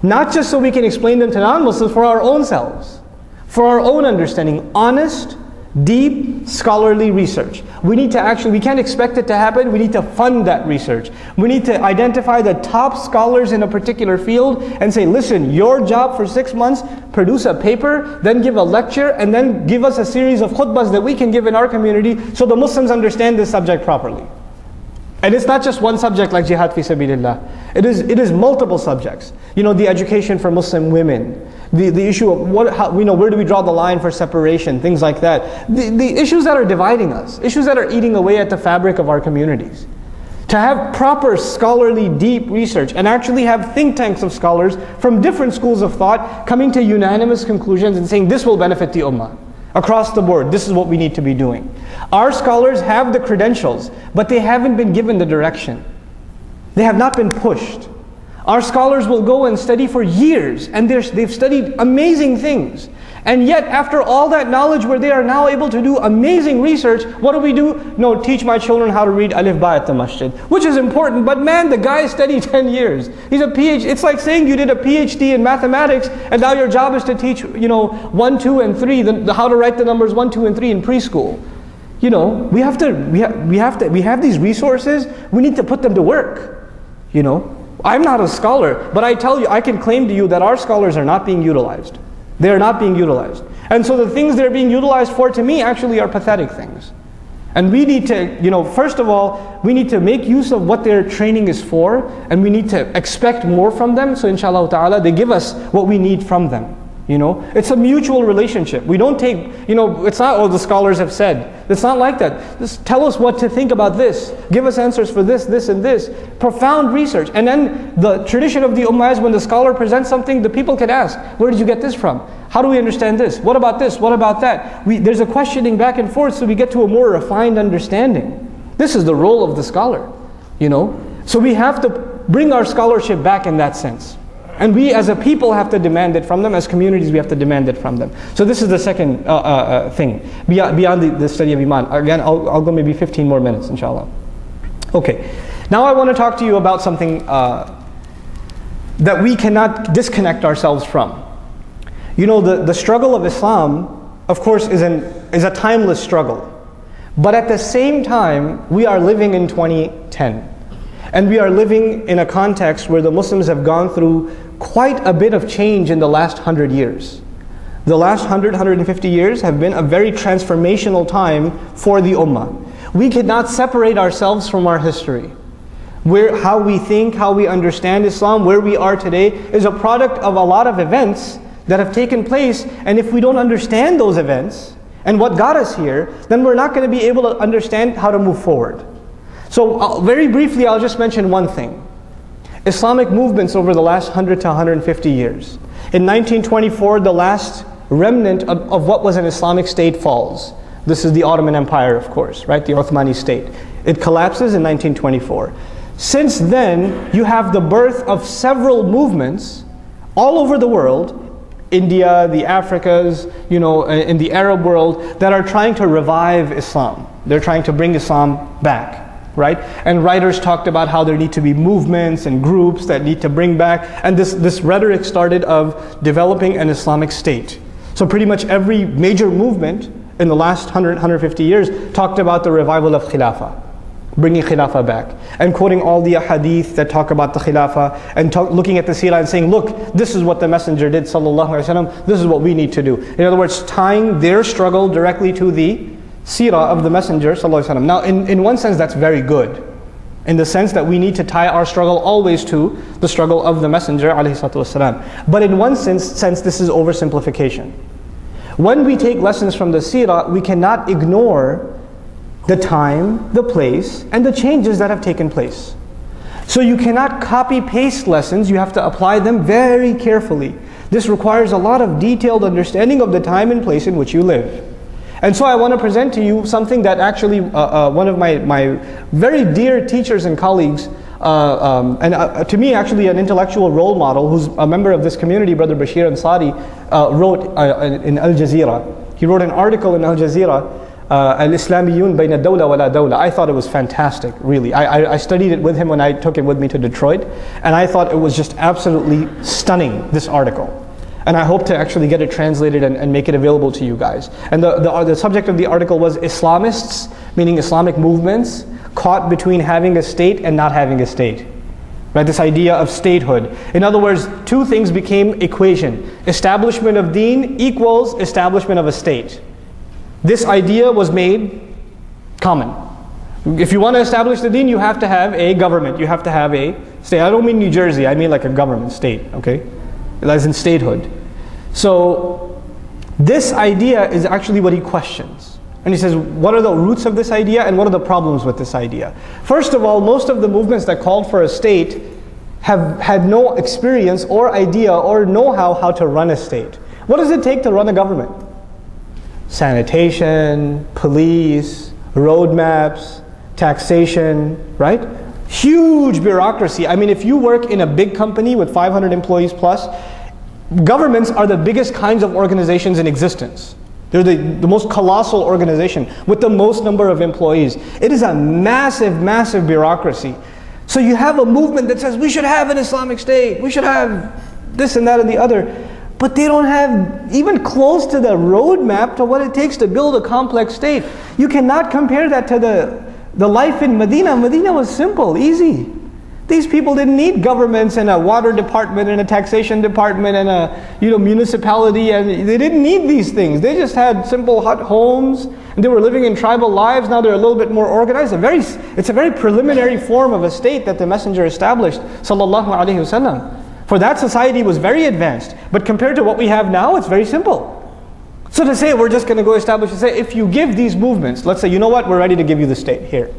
Not just so we can explain them to non-Muslims, for our own selves. For our own understanding, honest, deep, scholarly research. We can't expect it to happen, we need to fund that research. We need to identify the top scholars in a particular field and say, listen, your job for 6 months, produce a paper, then give a lecture, and then give us a series of khutbahs that we can give in our community so the Muslims understand this subject properly. And it's not just one subject like jihad fi sabilillah. It is multiple subjects. You know, the education for Muslim women, the issue of where do we draw the line for separation, things like that. The issues that are dividing us, issues that are eating away at the fabric of our communities. To have proper scholarly deep research and actually have think tanks of scholars from different schools of thought coming to unanimous conclusions and saying this will benefit the ummah. Across the board, this is what we need to be doing. Our scholars have the credentials, but they haven't been given the direction. They have not been pushed. Our scholars will go and study for years, and they've studied amazing things. And yet, after all that knowledge where they are now able to do amazing research, what do? No, teach my children how to read Alif Ba at the masjid. Which is important, but man, the guy studied 10 years. He's a PhD. It's like saying you did a PhD in mathematics, and now your job is to teach, 1, 2, and 3, how to write the numbers 1, 2, and 3 in preschool. We have these resources, we need to put them to work. I'm not a scholar, but I tell you, I can claim to you that our scholars are not being utilized. They are not being utilized. And so the things they're being utilized for, to me, actually are pathetic things. And we need to, first of all, we need to make use of what their training is for, and we need to expect more from them, so inshallah ta'ala, they give us what we need from them. It's a mutual relationship. We don't take, it's not, the scholars have said. It's not like that. Just tell us what to think about this. Give us answers for this, this, and this. Profound research. And then the tradition of the ummah is when the scholar presents something, the people can ask, where did you get this from? How do we understand this? What about this? What about that? There's a questioning back and forth so we get to a more refined understanding. This is the role of the scholar, So we have to bring our scholarship back in that sense. And we as a people have to demand it from them, as communities we have to demand it from them. So this is the second thing, beyond the study of Iman. Again, I'll go maybe 15 more minutes, inshallah. Okay, now I want to talk to you about something that we cannot disconnect ourselves from. The struggle of Islam, of course, is a timeless struggle. But at the same time, we are living in 2010. And we are living in a context where the Muslims have gone through quite a bit of change in the last 100 years. The last 150 years have been a very transformational time for the ummah. We cannot separate ourselves from our history. How we think, how we understand Islam, where we are today is a product of a lot of events that have taken place. And if we don't understand those events and what got us here, then we're not going to be able to understand how to move forward. So very briefly, I'll just mention one thing. Islamic movements over the last 100 to 150 years. In 1924, the last remnant of what was an Islamic state falls. This is the Ottoman Empire, of course, right? The Uthmani state. It collapses in 1924. Since then, you have the birth of several movements all over the world, India, the Africas, in the Arab world, that are trying to revive Islam. They're trying to bring Islam back. Right? And writers talked about how there need to be movements and groups that need to bring back, and this rhetoric started of developing an Islamic state. So pretty much every major movement in the last 150 years talked about the revival of Khilafah, bringing Khilafah back, and quoting all the hadith that talk about the Khilafah, and looking at the seerah and saying, look, this is what the Messenger did, sallallahu alaihi wasallam, this is what we need to do. In other words, tying their struggle directly to the seerah of the Messenger, sallallahu alaihi wasallam. Now, in one sense, that's very good, in the sense that we need to tie our struggle always to the struggle of the Messenger, alayhi salatu wasalam. But in one sense, this is oversimplification. When we take lessons from the seerah, we cannot ignore the time, the place, and the changes that have taken place. So you cannot copy-paste lessons, you have to apply them very carefully. This requires a lot of detailed understanding of the time and place in which you live. And so I want to present to you something that actually one of my very dear teachers and colleagues, and to me actually an intellectual role model, who's a member of this community, Brother Bashir Ansari, wrote in Al Jazeera. He wrote an article in Al Jazeera, Al-Islamiyun bayna dawla wa la dawla. I thought it was fantastic, really. I studied it with him when I took it with me to Detroit, and I thought it was just absolutely stunning, this article. And I hope to actually get it translated and make it available to you guys. And the subject of the article was Islamists, meaning Islamic movements, caught between having a state and not having a state. Right, this idea of statehood. In other words, two things became equation. Establishment of deen equals establishment of a state. This idea was made common. If you want to establish the deen, you have to have a government. You have to have a state. I don't mean New Jersey, I mean like a government state, okay? As in statehood. So this idea is actually what he questions. And he says, what are the roots of this idea and what are the problems with this idea? First of all, most of the movements that called for a state have had no experience or idea or know-how how to run a state. What does it take to run a government? Sanitation, police, roadmaps, taxation, right? Huge bureaucracy. I mean, if you work in a big company with 500 employees plus, governments are the biggest kinds of organizations in existence. They're the most colossal organization with the most number of employees. It is a massive, massive bureaucracy. So you have a movement that says we should have an Islamic state, we should have this and that and the other, but they don't have even close to the roadmap to what it takes to build a complex state. You cannot compare that to the life in Medina. Medina was simple, easy. These people didn't need governments and a water department and a taxation department and a municipality, and they didn't need these things. They just had simple hut homes, and they were living in tribal lives. Now they're a little bit more organized. It's a very preliminary form of a state that the Messenger established, sallallahu alaihi wasallam. For that, society was very advanced, but compared to what we have now, it's very simple. So to say we're just going to go establish and say, if you give these movements, let's say, you know what, we're ready to give you the state here.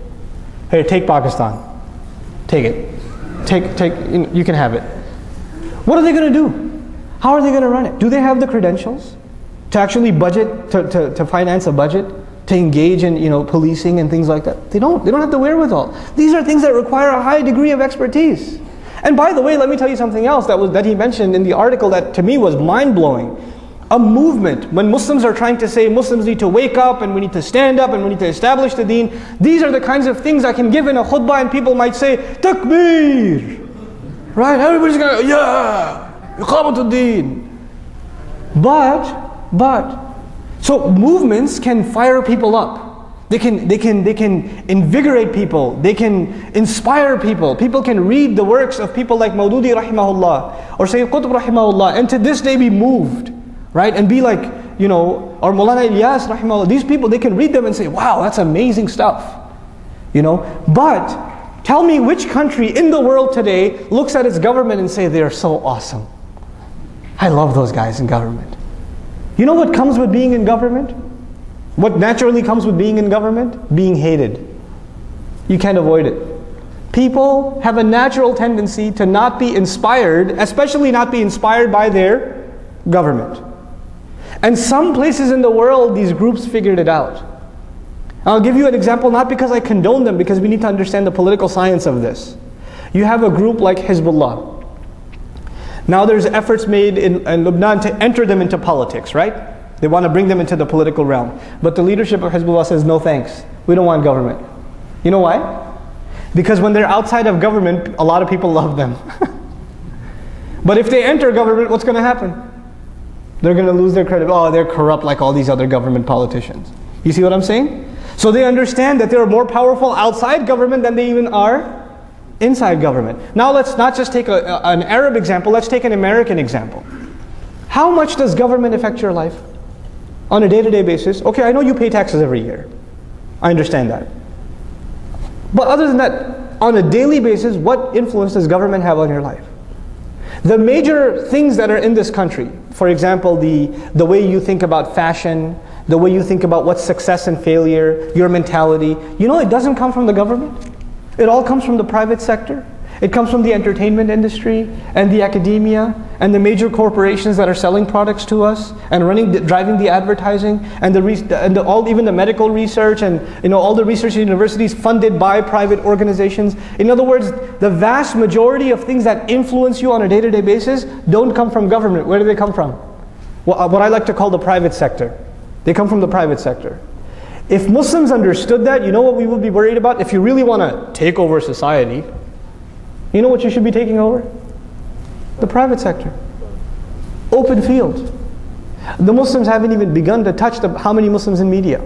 Here, take Pakistan. Take it. You can have it. What are they going to do? How are they going to run it? Do they have the credentials to actually budget, to finance a budget, to engage in policing and things like that? They don't have the wherewithal. These are things that require a high degree of expertise. And by the way, let me tell you something else that he mentioned in the article that to me was mind-blowing. A movement, when Muslims are trying to say Muslims need to wake up and we need to stand up and we need to establish the deen, these are the kinds of things I can give in a khutbah and people might say, Takbir! Right? Everybody's going to, yeah! Iqamatul deen! But, so movements can fire people up. They can invigorate people. They can inspire people. People can read the works of people like Maududi rahimahullah or Sayyid Qutb rahimahullah and to this day be moved. Right? And be like, or Maulana Ilyas rahimahullah, these people, they can read them and say, wow, that's amazing stuff. But tell me which country in the world today looks at its government and say, they're so awesome. I love those guys in government. You know what comes with being in government? What naturally comes with being in government? Being hated. You can't avoid it. People have a natural tendency to not be inspired, especially not be inspired by their government. And some places in the world, these groups figured it out. I'll give you an example, not because I condone them, because we need to understand the political science of this. You have a group like Hezbollah. Now there's efforts made in Lebanon to enter them into politics, right? They want to bring them into the political realm. But the leadership of Hezbollah says, no thanks, we don't want government. You know why? Because when they're outside of government, a lot of people love them. But if they enter government, what's going to happen? They're going to lose their credit. Oh, they're corrupt like all these other government politicians. You see what I'm saying? So they understand that they're more powerful outside government than they even are inside government. Now let's not just take an Arab example, let's take an American example. How much does government affect your life on a day-to-day basis? Okay, I know you pay taxes every year. I understand that. But other than that, on a daily basis, what influence does government have on your life? The major things that are in this country, for example, the way you think about fashion, the way you think about what's success and failure, your mentality, you know it doesn't come from the government. It all comes from the private sector. It comes from the entertainment industry and the academia and the major corporations that are selling products to us and driving the advertising and even the medical research and all the research universities funded by private organizations. In other words, the vast majority of things that influence you on a day-to-day basis don't come from government. Where do they come from? What I like to call the private sector. They come from the private sector. If Muslims understood that, you know what we would be worried about? If you really want to take over society, you know what you should be taking over? The private sector. Open field. The Muslims haven't even begun to touch how many Muslims in media.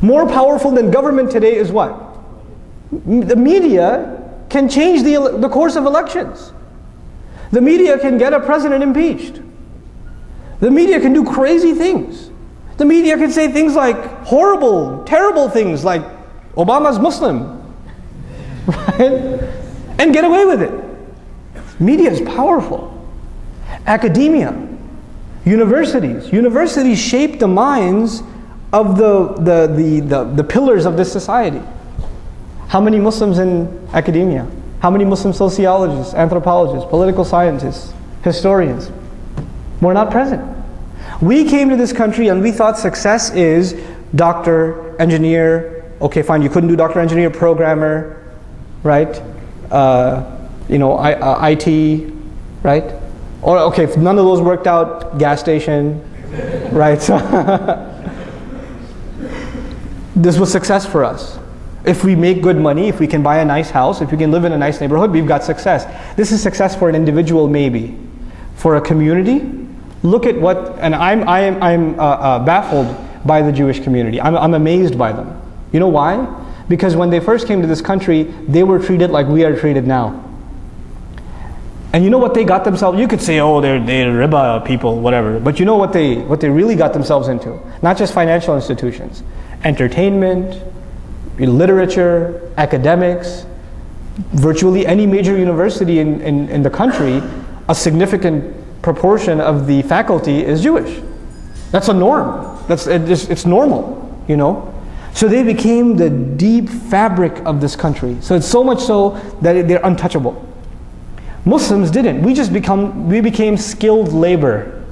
More powerful than government today is what? The media can change the course of elections. The media can get a president impeached. The media can do crazy things. The media can say things like horrible, terrible things like Obama's Muslim, right? And get away with it. Media is powerful. Academia, universities shape the minds of the pillars of this society. How many Muslims in academia? How many Muslim sociologists, anthropologists, political scientists, historians? We're not present. We came to this country and we thought success is doctor, engineer. Okay, fine, you couldn't do doctor, engineer, programmer, right? IT, right? Or okay, if none of those worked out, gas station, right? So this was success for us. If we make good money, if we can buy a nice house, if we can live in a nice neighborhood, we've got success. This is success for an individual, maybe. For a community, look at what, and I'm baffled by the Jewish community. I'm amazed by them. You know why? Because when they first came to this country, they were treated like we are treated now. And you know what they got themselves? You could say, oh, they're riba people, whatever. But you know what they really got themselves into? Not just financial institutions, entertainment, literature, academics, virtually any major university in the country, a significant proportion of the faculty is Jewish. That's a norm. It's normal, you know. So they became the deep fabric of this country. So it's so much so that they're untouchable. Muslims didn't. We became skilled labor.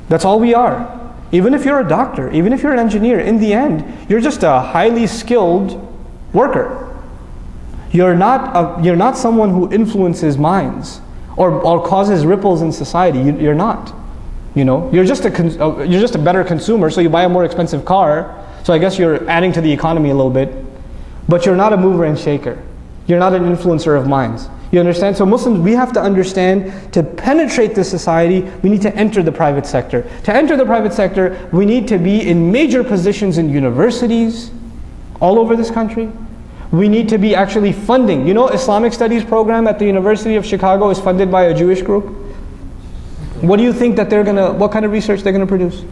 That's all we are. Even if you're a doctor, even if you're an engineer, in the end, you're just a highly skilled worker. You're not someone who influences minds or causes ripples in society. You're not. You know, you're just a better consumer. So you buy a more expensive car. So I guess you're adding to the economy a little bit, but you're not a mover and shaker. You're not an influencer of minds. You understand? So Muslims, we have to understand, to penetrate this society, we need to enter the private sector. To enter the private sector, we need to be in major positions in universities all over this country. We need to be actually funding. You know, Islamic Studies program at the University of Chicago is funded by a Jewish group. What do you think that what kind of research they're going to produce?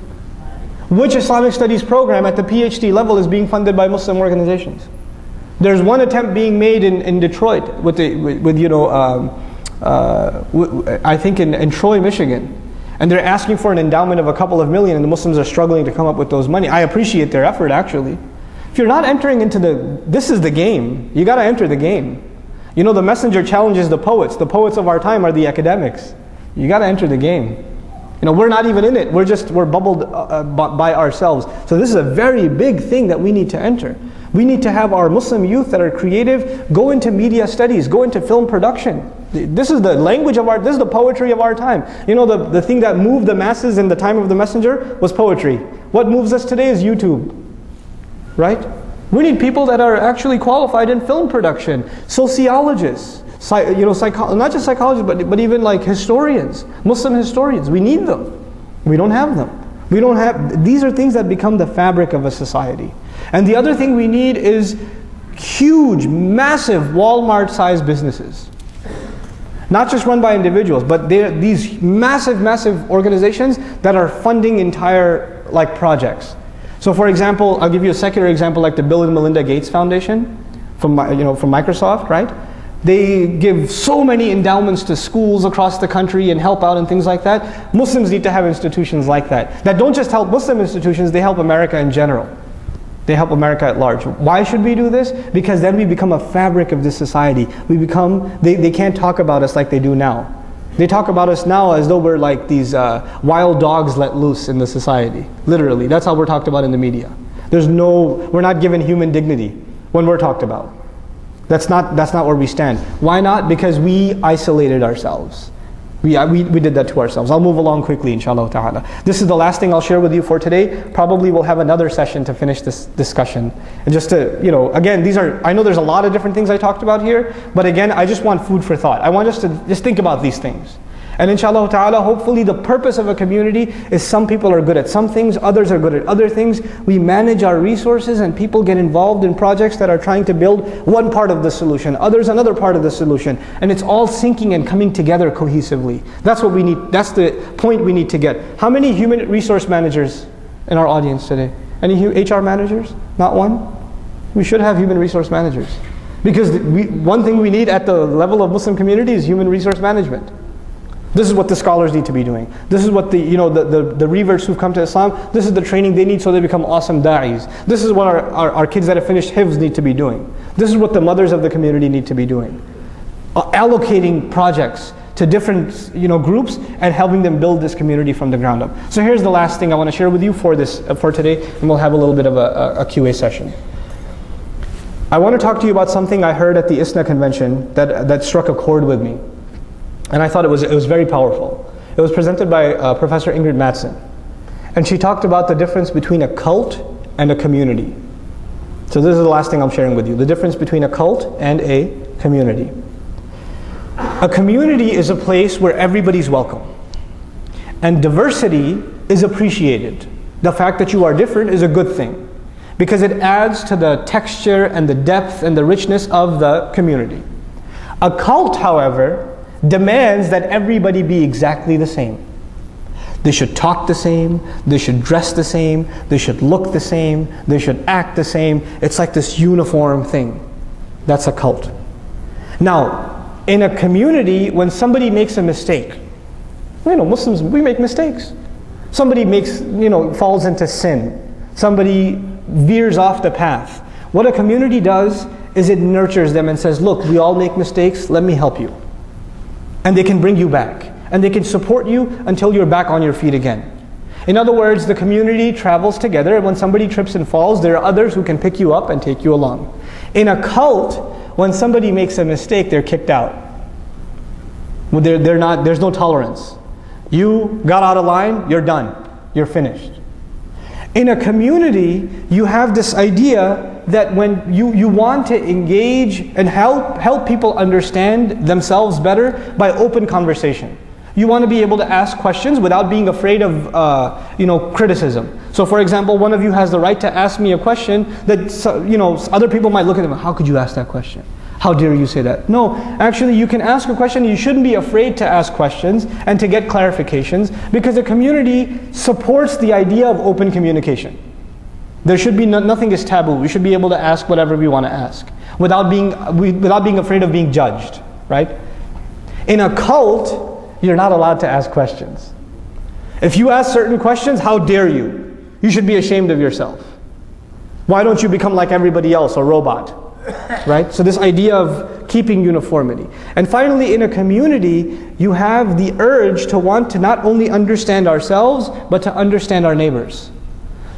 Which Islamic Studies program at the PhD level is being funded by Muslim organizations? There's one attempt being made in Detroit I think in Troy, Michigan. And they're asking for an endowment of a couple of million, and the Muslims are struggling to come up with those money. I appreciate their effort, actually. If you're not entering into this is the game. You got to enter the game. You know, the messenger challenges the poets. The poets of our time are the academics. You got to enter the game. You know, we're not even in it. We're bubbled by ourselves. So this is a very big thing that we need to enter. We need to have our Muslim youth that are creative go into media studies, go into film production. This is the language of this is the poetry of our time. You know, the thing that moved the masses in the time of the messenger was poetry. What moves us today is YouTube, right? We need people that are actually qualified in film production, sociologists, not just psychologists, but even like historians, Muslim historians. We need them. We don't have them. We don't have, these are things that become the fabric of a society. And the other thing we need is huge, massive Walmart-sized businesses. Not just run by individuals, but they're these massive, massive organizations that are funding entire projects. So for example, I'll give you a secular example like the Bill and Melinda Gates Foundation from Microsoft, right? They give so many endowments to schools across the country and help out and things like that. Muslims need to have institutions like that. That don't just help Muslim institutions, they help America in general. They help America at large. Why should we do this? Because then we become a fabric of this society. We become, they can't talk about us like they do now. They talk about us now as though we're like these wild dogs let loose in the society. Literally, that's how we're talked about in the media. We're not given human dignity when we're talked about. That's not where we stand. Why not? Because we isolated ourselves. We did that to ourselves. I'll move along quickly, inshallah ta'ala. This is the last thing I'll share with you for today. Probably we'll have another session to finish this discussion. And just to, again, I know there's a lot of different things I talked about here, but again, I just want food for thought. I want us to just think about these things. And inshallah ta'ala, hopefully the purpose of a community is some people are good at some things, others are good at other things. We manage our resources and people get involved in projects that are trying to build one part of the solution, others another part of the solution. And it's all syncing and coming together cohesively. That's what we need, that's the point we need to get. How many human resource managers in our audience today? Any HR managers? Not one? We should have human resource managers. Because one thing we need at the level of Muslim community is human resource management. This is what the scholars need to be doing. This is what the reverts who've come to Islam, this is the training they need so they become awesome da'is. This is what our kids that have finished hifz need to be doing. This is what the mothers of the community need to be doing. Allocating projects to different groups and helping them build this community from the ground up. So here's the last thing I want to share with you for today, and we'll have a little bit of a QA session. I want to talk to you about something I heard at the ISNA convention that struck a chord with me. And I thought it was very powerful. It was presented by Professor Ingrid Mattson. And she talked about the difference between a cult and a community. So this is the last thing I'm sharing with you. The difference between a cult and a community. A community is a place where everybody's welcome. And diversity is appreciated. The fact that you are different is a good thing. Because it adds to the texture and the depth and the richness of the community. A cult, however, demands that everybody be exactly the same. They should talk the same, they should dress the same, they should look the same, they should act the same. It's like this uniform thing. That's a cult. Now, in a community, when somebody makes a mistake, Muslims, we make mistakes. Somebody falls into sin. Somebody veers off the path. What a community does is it nurtures them and says, look, we all make mistakes, let me help you. And they can bring you back. And they can support you until you're back on your feet again. In other words, the community travels together, and when somebody trips and falls, there are others who can pick you up and take you along. In a cult, when somebody makes a mistake, they're kicked out. There's no tolerance. You got out of line, you're done. You're finished. In a community, you have this idea that when you want to engage and help people understand themselves better by open conversation. You want to be able to ask questions without being afraid of criticism. So for example, one of you has the right to ask me a question that other people might look at them, how could you ask that question? How dare you say that? No, actually you can ask a question. You shouldn't be afraid to ask questions and to get clarifications, because the community supports the idea of open communication. There should be nothing is taboo. We should be able to ask whatever we want to ask without being afraid of being judged, right? In a cult, you're not allowed to ask questions. If you ask certain questions, how dare you? You should be ashamed of yourself. Why don't you become like everybody else, a robot? Right? So this idea of keeping uniformity. And finally, in a community, you have the urge to want to not only understand ourselves, but to understand our neighbors.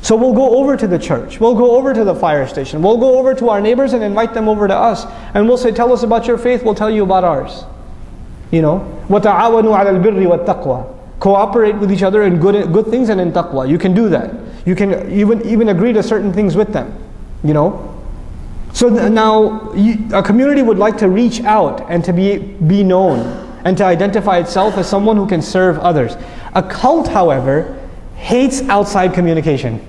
So we'll go over to the church, we'll go over to the fire station, we'll go over to our neighbors and invite them over to us. And we'll say, tell us about your faith, we'll tell you about ours. وَتَعَاوَنُوا عَلَى الْبِرِّ وَالتَّقْوَى. Cooperate with each other in good things and in taqwa. You can do that. You can even agree to certain things with them. So now, a community would like to reach out and to be known and to identify itself as someone who can serve others. A cult, however, hates outside communication.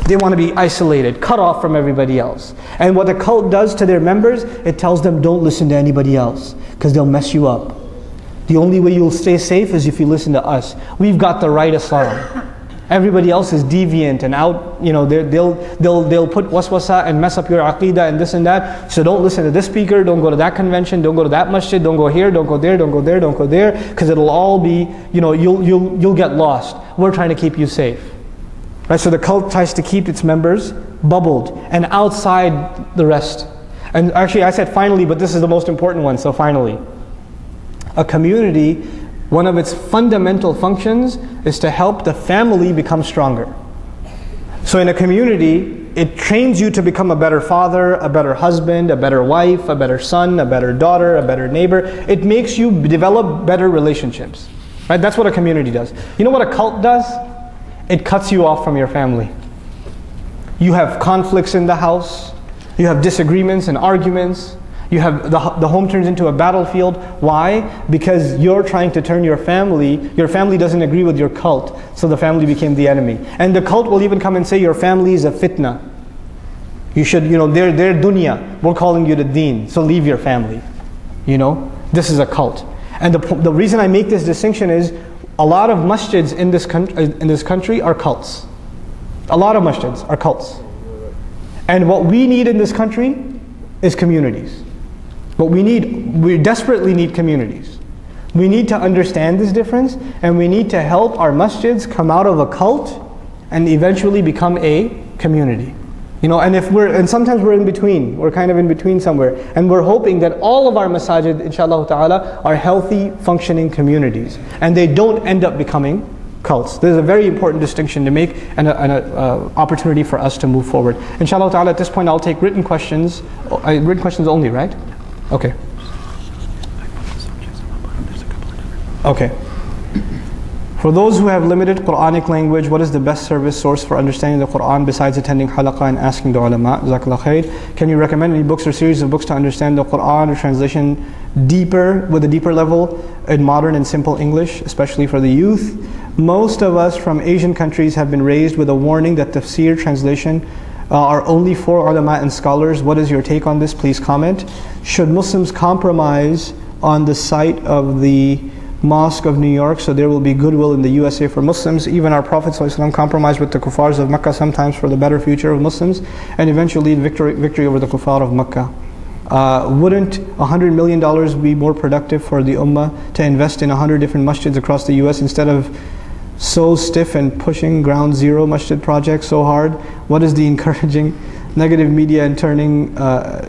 They want to be isolated, cut off from everybody else. And what the cult does to their members, it tells them don't listen to anybody else because they'll mess you up. The only way you'll stay safe is if you listen to us. We've got the right Islam. Everybody else is deviant and out, they'll put waswasa and mess up your aqeedah and this and that. So don't listen to this speaker, don't go to that convention, don't go to that masjid, don't go here, don't go there, don't go there, don't go there, because it'll all be, you'll get lost. We're trying to keep you safe. Right? So the cult tries to keep its members bubbled and outside the rest. And actually I said finally, but this is the most important one, so finally. A community, one of its fundamental functions is to help the family become stronger. So in a community, it trains you to become a better father, a better husband, a better wife, a better son, a better daughter, a better neighbor. It makes you develop better relationships. Right? That's what a community does. You know what a cult does? It cuts you off from your family. You have conflicts in the house. You have disagreements and arguments. You have the home turns into a battlefield. Why? Because you're trying to turn your family doesn't agree with your cult, so the family became the enemy. And the cult will even come and say your family is a fitna. You should, they're dunya. We're calling you to deen, so leave your family. This is a cult. And the reason I make this distinction is a lot of masjids in this country are cults. A lot of masjids are cults. And what we need in this country is communities. We desperately need communities. We need to understand this difference, and we need to help our masjids come out of a cult and eventually become a community. And sometimes we're in between. We're kind of in between somewhere. And we're hoping that all of our masajid, inshallah ta'ala, are healthy, functioning communities. And they don't end up becoming cults. There's a very important distinction to make and an opportunity for us to move forward. Inshallah ta'ala, at this point I'll take written questions. Written questions only, right? Okay. Okay. For those who have limited Quranic language, what is the best service source for understanding the Quran besides attending halaqah and asking the ulama? Jazakallah khair. Can you recommend any books or series of books to understand the Quran or translation with a deeper level in modern and simple English, especially for the youth? Most of us from Asian countries have been raised with a warning that tafsir translation are only for ulama and scholars. What is your take on this? Please comment. Should Muslims compromise on the site of the Mosque of New York so there will be goodwill in the USA for Muslims? Even our Prophet ﷺ compromised with the kuffars of Mecca sometimes for the better future of Muslims and eventually victory over the kuffar of Mecca. Wouldn't $100 million be more productive for the ummah to invest in 100 different masjids across the US instead of so stiff and pushing ground zero masjid projects so hard? What is the encouraging negative media and turning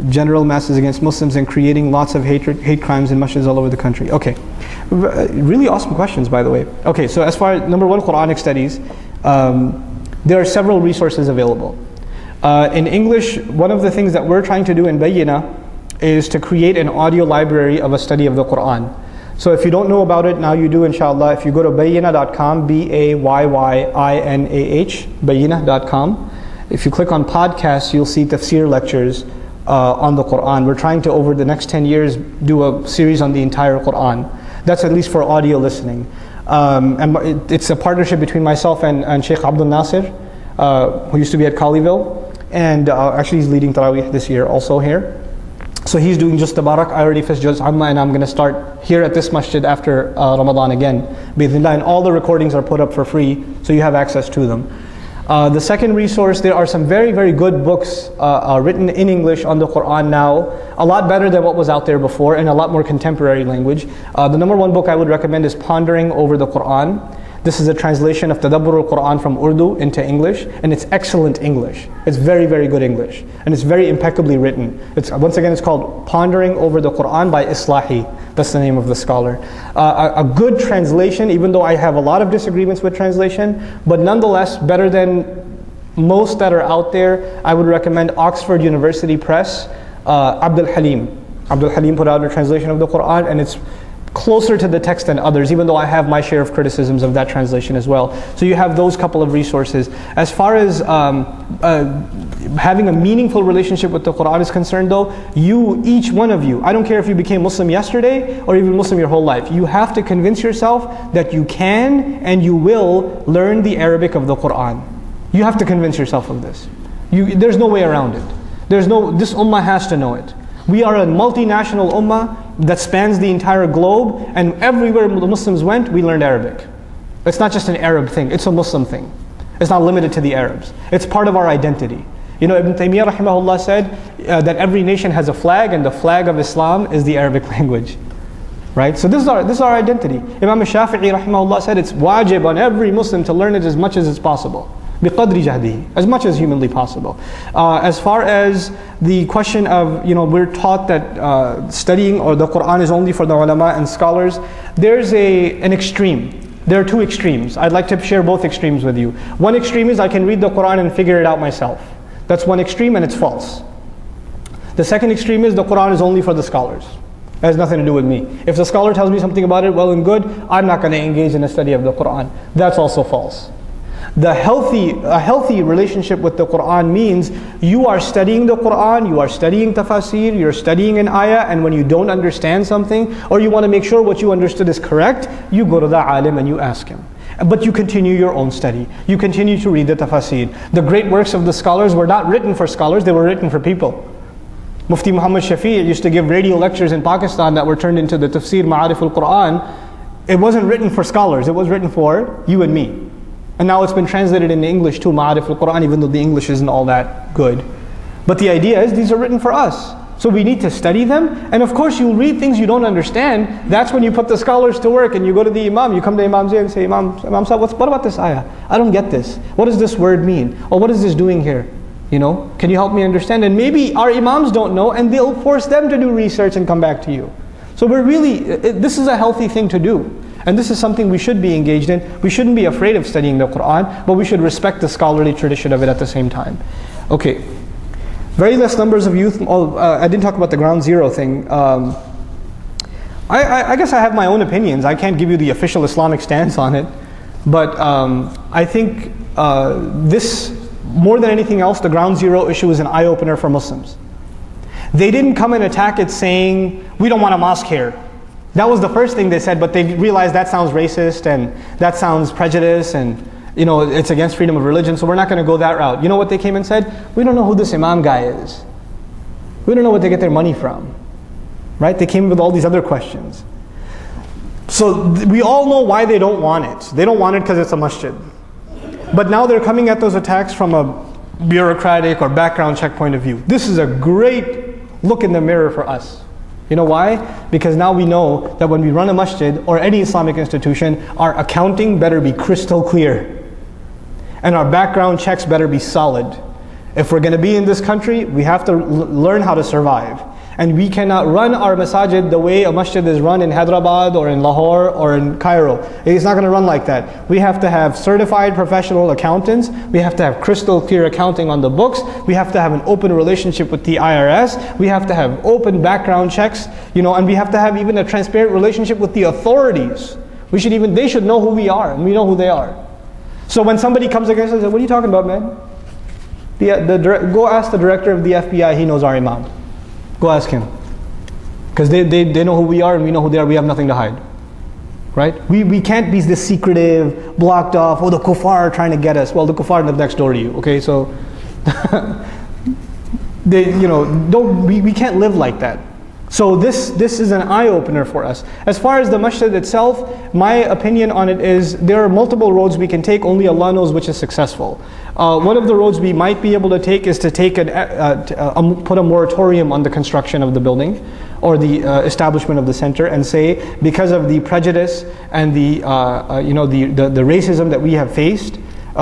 general masses against Muslims and creating lots of hate crimes in masjids all over the country? Okay, really awesome questions, by the way. Okay, so as far as number one, Quranic studies, there are several resources available. In English, one of the things that we're trying to do in Bayyina is to create an audio library of a study of the Quran. So if you don't know about it, now you do, inshallah. If you go to bayyinah.com, Bayyinah, bayyinah.com. If you click on podcasts, you'll see tafsir lectures on the Quran. We're trying to, over the next 10 years, do a series on the entire Quran. That's at least for audio listening. And it's a partnership between myself and Sheikh Abdul Nasir, who used to be at Colleyville. And actually he's leading Taraweeh this year also here. So he's doing just Tabarak. I already finished Juz Amma, and I'm going to start here at this masjid after Ramadan again. Bismillah. And all the recordings are put up for free, so you have access to them. The second resource, there are some very, very good books written in English on the Quran now, a lot better than what was out there before, and a lot more contemporary language. The number one book I would recommend is Pondering Over the Quran. This is a translation of Tadabbur al-Quran from Urdu into English, and it's excellent English. It's very, very good English, and it's very impeccably written. Once again, it's called Pondering Over the Quran by Islahi. That's the name of the scholar. A good translation, even though I have a lot of disagreements with translation, but nonetheless better than most that are out there. I would recommend Oxford University Press, Abdul Halim. Abdul Halim put out a translation of the Quran, and it's closer to the text than others, even though I have my share of criticisms of that translation as well. So you have those couple of resources. As far as having a meaningful relationship with the Quran is concerned though, each one of you, I don't care if you became Muslim yesterday or even Muslim your whole life, you have to convince yourself that you can and you will learn the Arabic of the Quran. You have to convince yourself of this. There's no way around it. This ummah has to know it. We are a multinational ummah that spans the entire globe, and everywhere the Muslims went, we learned Arabic. It's not just an Arab thing, it's a Muslim thing. It's not limited to the Arabs. It's part of our identity. You know, Ibn Taymiyyah rahimahullah said that every nation has a flag, and the flag of Islam is the Arabic language. Right? So this is our identity. Imam Shafi'i rahimahullah said it's wajib on every Muslim to learn it as much as it's possible. بِقَدْرِ جَهْدِهِ, as much as humanly possible. As far as the question of, we're taught that studying or the Quran is only for the ulama and scholars, there's an extreme. There are two extremes. I'd like to share both extremes with you. One extreme is I can read the Quran and figure it out myself. That's one extreme, and it's false. The second extreme is the Quran is only for the scholars. It has nothing to do with me. If the scholar tells me something about it, well and good, I'm not going to engage in a study of the Quran. That's also false. A healthy relationship with the Quran means you are studying the Quran, you are studying tafasir, you're studying an ayah, and when you don't understand something, or you want to make sure what you understood is correct, you go to the alim and you ask him. But you continue your own study. You continue to read the tafasir. The great works of the scholars were not written for scholars, they were written for people. Mufti Muhammad Shafi used to give radio lectures in Pakistan that were turned into the Tafsir Ma'arif al-Quran. It wasn't written for scholars, it was written for you and me. And now it's been translated into English too, Ma'arif al-Quran, even though the English isn't all that good. But the idea is these are written for us. So we need to study them. And of course you'll read things you don't understand. That's when you put the scholars to work and you go to the Imam. You come to Imam Zayd and say, Imam Sahib, what about this ayah? I don't get this. What does this word mean? Or what is this doing here? Can you help me understand? And maybe our Imams don't know and they'll force them to do research and come back to you. So this is a healthy thing to do. And this is something we should be engaged in. We shouldn't be afraid of studying the Quran, but we should respect the scholarly tradition of it at the same time. Okay. Very less numbers of youth. I didn't talk about the ground zero thing. I guess I have my own opinions. I can't give you the official Islamic stance on it. But I think this, more than anything else, the ground zero issue is an eye-opener for Muslims. They didn't come and attack it saying, we don't want a mosque here. That was the first thing they said, but they realized that sounds racist and that sounds prejudice and it's against freedom of religion, so we're not going to go that route. You know what they came and said? We don't know who this Imam guy is. We don't know what they get their money from. Right? They came with all these other questions. So we all know why they don't want it. They don't want it because it's a masjid. But now they're coming at those attacks from a bureaucratic or background check point of view. This is a great look in the mirror for us. You know why? Because now we know that when we run a masjid or any Islamic institution, our accounting better be crystal clear. And our background checks better be solid. If we're going to be in this country, we have to learn how to survive. And we cannot run our masajid the way a masjid is run in Hyderabad or in Lahore or in Cairo. It's not going to run like that. We have to have certified professional accountants. We have to have crystal clear accounting on the books. We have to have an open relationship with the IRS. We have to have open background checks, and we have to have even a transparent relationship with the authorities. They should know who we are and we know who they are. So when somebody comes against us and says, what are you talking about, man? Go ask the director of the FBI, he knows our Imam. Go ask him. Because they know who we are and we know who they are, we have nothing to hide. Right? We can't be this secretive, blocked off, the kuffar are trying to get us. Well, the kuffar live next door to you, okay? So, we can't live like that. So this is an eye-opener for us. As far as the masjid itself, my opinion on it is there are multiple roads we can take, only Allah knows which is successful. One of the roads we might be able to take is to put a moratorium on the construction of the building or the establishment of the center and say, because of the prejudice and the racism that we have faced,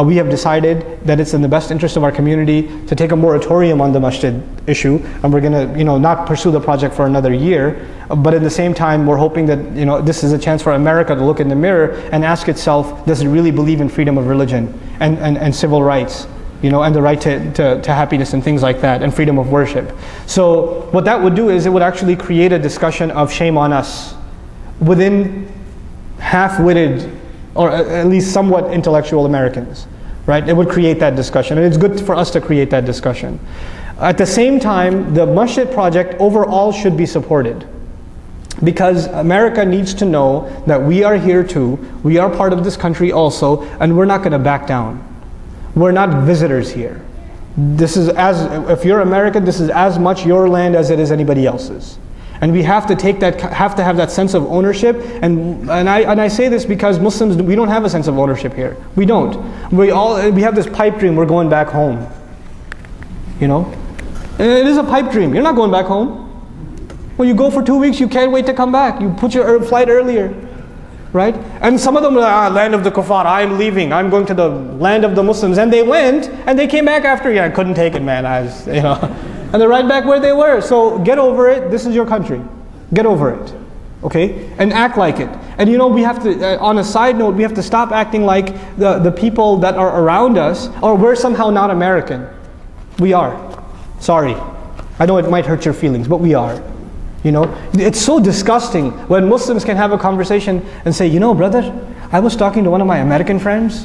we have decided that it's in the best interest of our community to take a moratorium on the masjid issue, and we're going to not pursue the project for another year. But at the same time, we're hoping that this is a chance for America to look in the mirror and ask itself, does it really believe in freedom of religion and civil rights, and the right to happiness and things like that, and freedom of worship. So what that would do is it would actually create a discussion of shame on us. within half-witted, or at least somewhat intellectual Americans, right? It would create that discussion, and it's good for us to create that discussion. At the same time, the Masjid project overall should be supported, because America needs to know that we are here too, we are part of this country also, and we're not going to back down. We're not visitors here. This is if you're American, this is as much your land as it is anybody else's. And we have to have that sense of ownership. And I say this because Muslims, we don't have a sense of ownership here. We don't. We have this pipe dream, we're going back home. You know? And it is a pipe dream. You're not going back home. Well, you go for 2 weeks, you can't wait to come back. You put your flight earlier. Right? And some of them are like, land of the kuffar, I'm leaving, I'm going to the land of the Muslims. And they went, and they came back after, I couldn't take it, man. And they're right back where they were. So get over it, this is your country. Get over it. Okay? And act like it. And we have to, on a side note, we have to stop acting like the people that are around us, or we're somehow not American. We are. Sorry. I know it might hurt your feelings, but we are. It's so disgusting when Muslims can have a conversation and say, brother, I was talking to one of my American friends.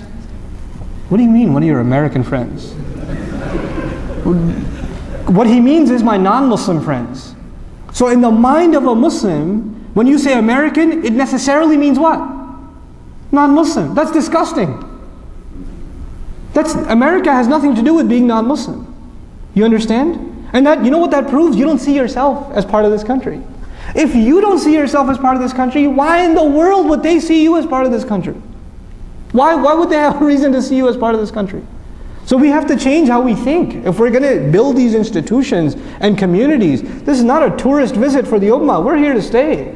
What do you mean, one of your American friends? What he means is my non-Muslim friends. So in the mind of a Muslim, when you say American, it necessarily means what? Non-Muslim. That's disgusting. America has nothing to do with being non-Muslim. You understand? And that, what that proves? You don't see yourself as part of this country. If you don't see yourself as part of this country, why in the world would they see you as part of this country? Why would they have a reason to see you as part of this country? So we have to change how we think. If we're going to build these institutions and communities, this is not a tourist visit for the ummah. We're here to stay.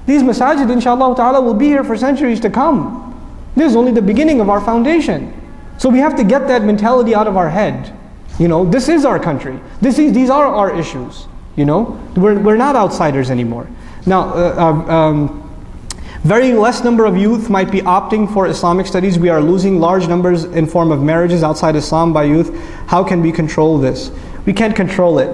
These masajid, inshallah ta'ala, will be here for centuries to come. This is only the beginning of our foundation. So we have to get that mentality out of our head. This is our country. These are our issues. We're not outsiders anymore. Now, very less number of youth might be opting for Islamic studies. We are losing large numbers in form of marriages outside Islam by youth. How can we control this? We can't control it.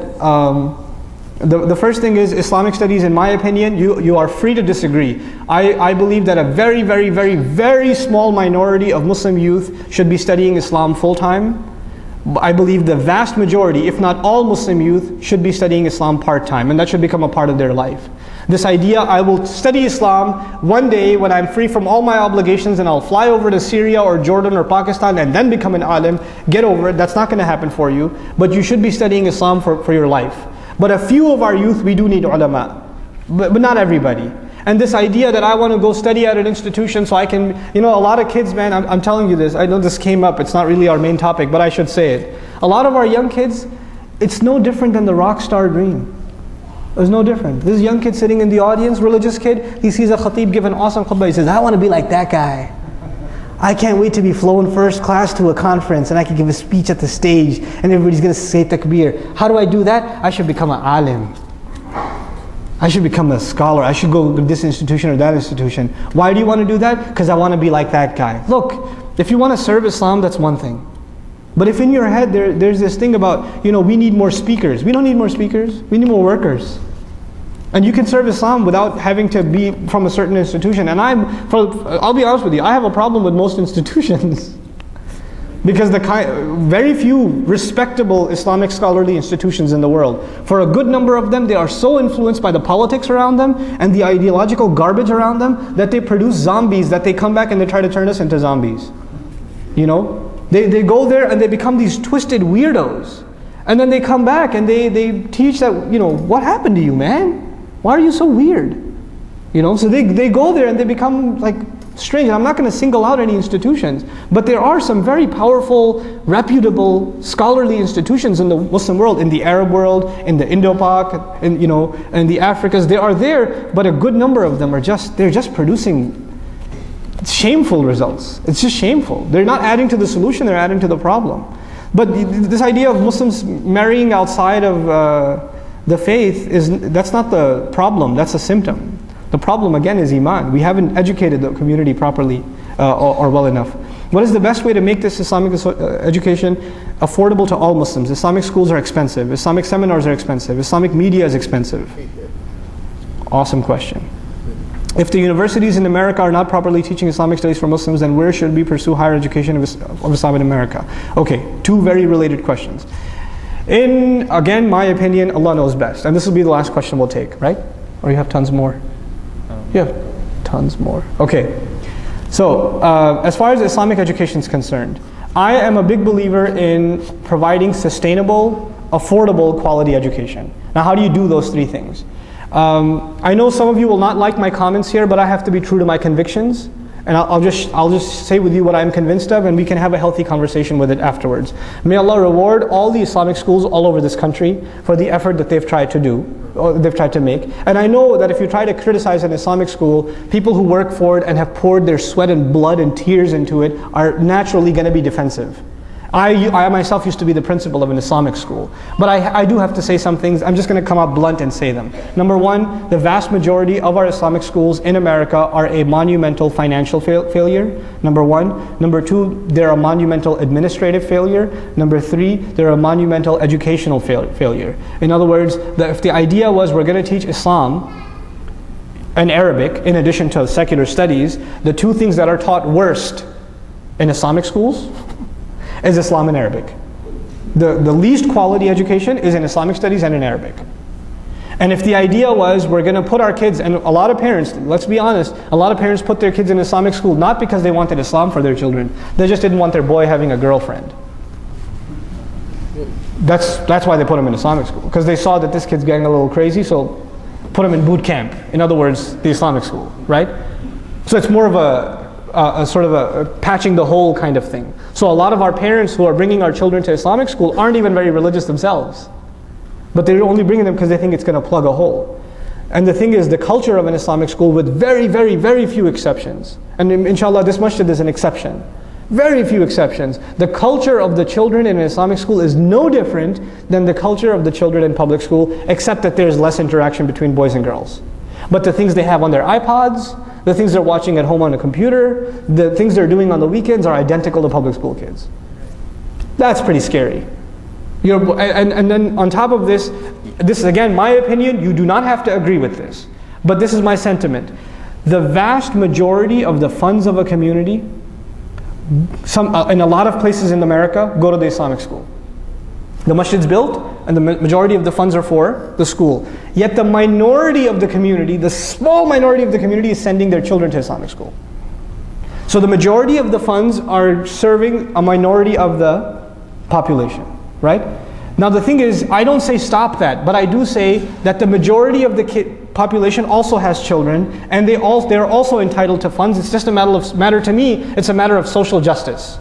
The first thing is Islamic studies, in my opinion, you are free to disagree. I believe that a very, very, very, very small minority of Muslim youth should be studying Islam full-time. I believe the vast majority, if not all Muslim youth, should be studying Islam part-time, and that should become a part of their life. This idea, I will study Islam one day when I'm free from all my obligations and I'll fly over to Syria or Jordan or Pakistan and then become an alim, get over it, that's not going to happen for you. But you should be studying Islam for your life. But a few of our youth, we do need ulama, but not everybody. And this idea that I want to go study at an institution so I can, a lot of kids, man, I'm telling you this, I know this came up, it's not really our main topic, but I should say it. A lot of our young kids, it's no different than the rock star dream. It's no different. This young kid sitting in the audience, religious kid, he sees a khatib give an awesome khutbah, he says, I want to be like that guy. I can't wait to be flown first class to a conference and I can give a speech at the stage and everybody's going to say takbir. How do I do that? I should become an alim. I should become a scholar. I should go to this institution or that institution. Why do you want to do that? Because I want to be like that guy. Look, if you want to serve Islam, that's one thing. But if in your head there's this thing about, we need more speakers. We don't need more speakers. We need more workers. And you can serve Islam without having to be from a certain institution. And I'll be honest with you, I have a problem with most institutions. Because very few respectable Islamic scholarly institutions in the world, for a good number of them, they are so influenced by the politics around them and the ideological garbage around them that they produce zombies, that they come back and they try to turn us into zombies. They go there and they become these twisted weirdos. And then they come back and they teach that, what happened to you, man? Why are you so weird? So they go there and they become like strange. And I'm not going to single out any institutions, but there are some very powerful, reputable, scholarly institutions in the Muslim world, in the Arab world, in the Indo-Pak, in the Africas. They are there, but a good number of them they're just producing shameful results. It's just shameful. They're not adding to the solution, they're adding to the problem. But this idea of Muslims marrying outside of the faith, that's not the problem, that's a symptom. The problem again is iman. We haven't educated the community properly or well enough. What is the best way to make this Islamic education affordable to all Muslims? Islamic schools are expensive. Islamic seminars are expensive. Islamic media is expensive. Awesome question. If the universities in America are not properly teaching Islamic studies for Muslims, then where should we pursue higher education of Islam in America? Okay, two very related questions. In, again, my opinion, Allah knows best. And this will be the last question we'll take, right? Or you have tons more? You have tons more. Okay. So, as far as Islamic education is concerned, I am a big believer in providing sustainable, affordable, quality education. Now, how do you do those three things? I know some of you will not like my comments here, but I have to be true to my convictions. And I'll just say with you what I'm convinced of, and we can have a healthy conversation with it afterwards. May Allah reward all the Islamic schools all over this country for the effort that they've tried to do, or they've tried to make. And I know that if you try to criticize an Islamic school, people who work for it and have poured their sweat and blood and tears into it are naturally going to be defensive. I myself used to be the principal of an Islamic school. But I do have to say some things. I'm just going to come out blunt and say them. Number one, the vast majority of our Islamic schools in America are a monumental financial failure. Number one. Number two, they're a monumental administrative failure. Number three, they're a monumental educational failure. In other words, if the idea was we're going to teach Islam and Arabic in addition to secular studies, the two things that are taught worst in Islamic schools is Islam and Arabic. The least quality education is in Islamic studies and in Arabic. And if the idea was we're going to put our kids, and a lot of parents, let's be honest, a lot of parents put their kids in Islamic school not because they wanted Islam for their children, they just didn't want their boy having a girlfriend. That's why they put him in Islamic school, because they saw that this kid's getting a little crazy, so put him in boot camp. In other words, the Islamic school, right? So it's more of a sort of a patching the hole kind of thing. So a lot of our parents who are bringing our children to Islamic school aren't even very religious themselves. But they're only bringing them because they think it's going to plug a hole. And the thing is, the culture of an Islamic school, with very, very, very few exceptions, and inshallah this masjid is an exception, very few exceptions, the culture of the children in an Islamic school is no different than the culture of the children in public school, except that there's less interaction between boys and girls. But the things they have on their iPods, the things they're watching at home on a computer, the things they're doing on the weekends are identical to public school kids. That's pretty scary. And then on top of this is again my opinion, you do not have to agree with this. But this is my sentiment. The vast majority of the funds of a community, in a lot of places in America, go to the Islamic school. The masjid's built, and the majority of the funds are for the school. Yet the minority of the community, the small minority of the community, is sending their children to Islamic school. So the majority of the funds are serving a minority of the population, right? Now the thing is, I don't say stop that, but I do say that the majority of the population also has children, and they're also entitled to funds. It's just a matter to me, it's a matter of social justice.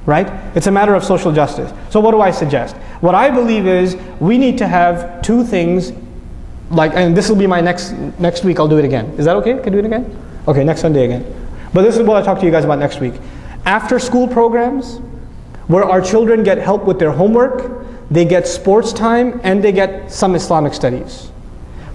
Right? It's a matter of social justice. So what do I suggest? What I believe is we need to have two things, and this will be my next week, I'll do it again. Is that okay? Can I do it again? Okay, next Sunday again. But this is what I'll talk to you guys about next week. After school programs, where our children get help with their homework, they get sports time, and they get some Islamic studies.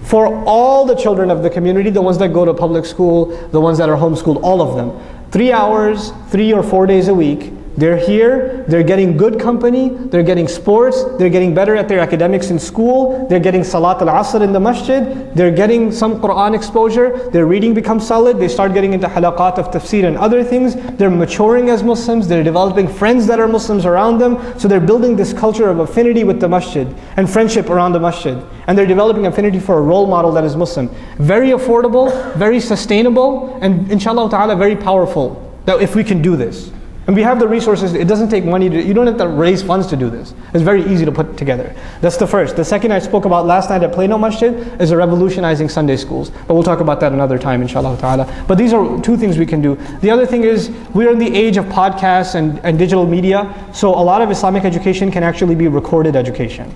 For all the children of the community, the ones that go to public school, the ones that are homeschooled, all of them, 3 hours, 3 or 4 days a week, they're here, they're getting good company, they're getting sports, they're getting better at their academics in school, they're getting Salat al-Asr in the masjid, they're getting some Quran exposure, their reading becomes solid, they start getting into halaqat of tafsir and other things, they're maturing as Muslims, they're developing friends that are Muslims around them, so they're building this culture of affinity with the masjid and friendship around the masjid. And they're developing affinity for a role model that is Muslim. Very affordable, very sustainable, and inshallah ta'ala very powerful, that if we can do this. And we have the resources, it doesn't take money, you don't have to raise funds to do this. It's very easy to put together. That's the first. The second I spoke about last night at Plano Masjid is revolutionizing Sunday schools. But we'll talk about that another time, inshallah ta'ala. But these are two things we can do. The other thing is, we're in the age of podcasts and digital media, so a lot of Islamic education can actually be recorded education.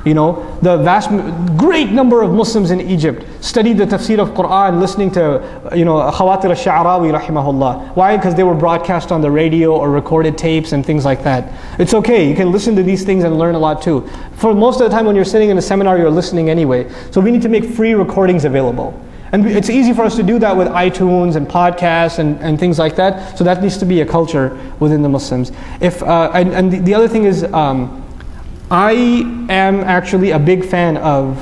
You know, the great number of Muslims in Egypt studied the tafsir of Quran listening to, Khawatir al-Sha'arawi rahimahullah. Why? Because they were broadcast on the radio or recorded tapes and things like that. It's okay, you can listen to these things and learn a lot too. For most of the time when you're sitting in a seminar, you're listening anyway. So we need to make free recordings available. And it's easy for us to do that with iTunes and podcasts and things like that. So that needs to be a culture within the Muslims. And the other thing is, I am actually a big fan of,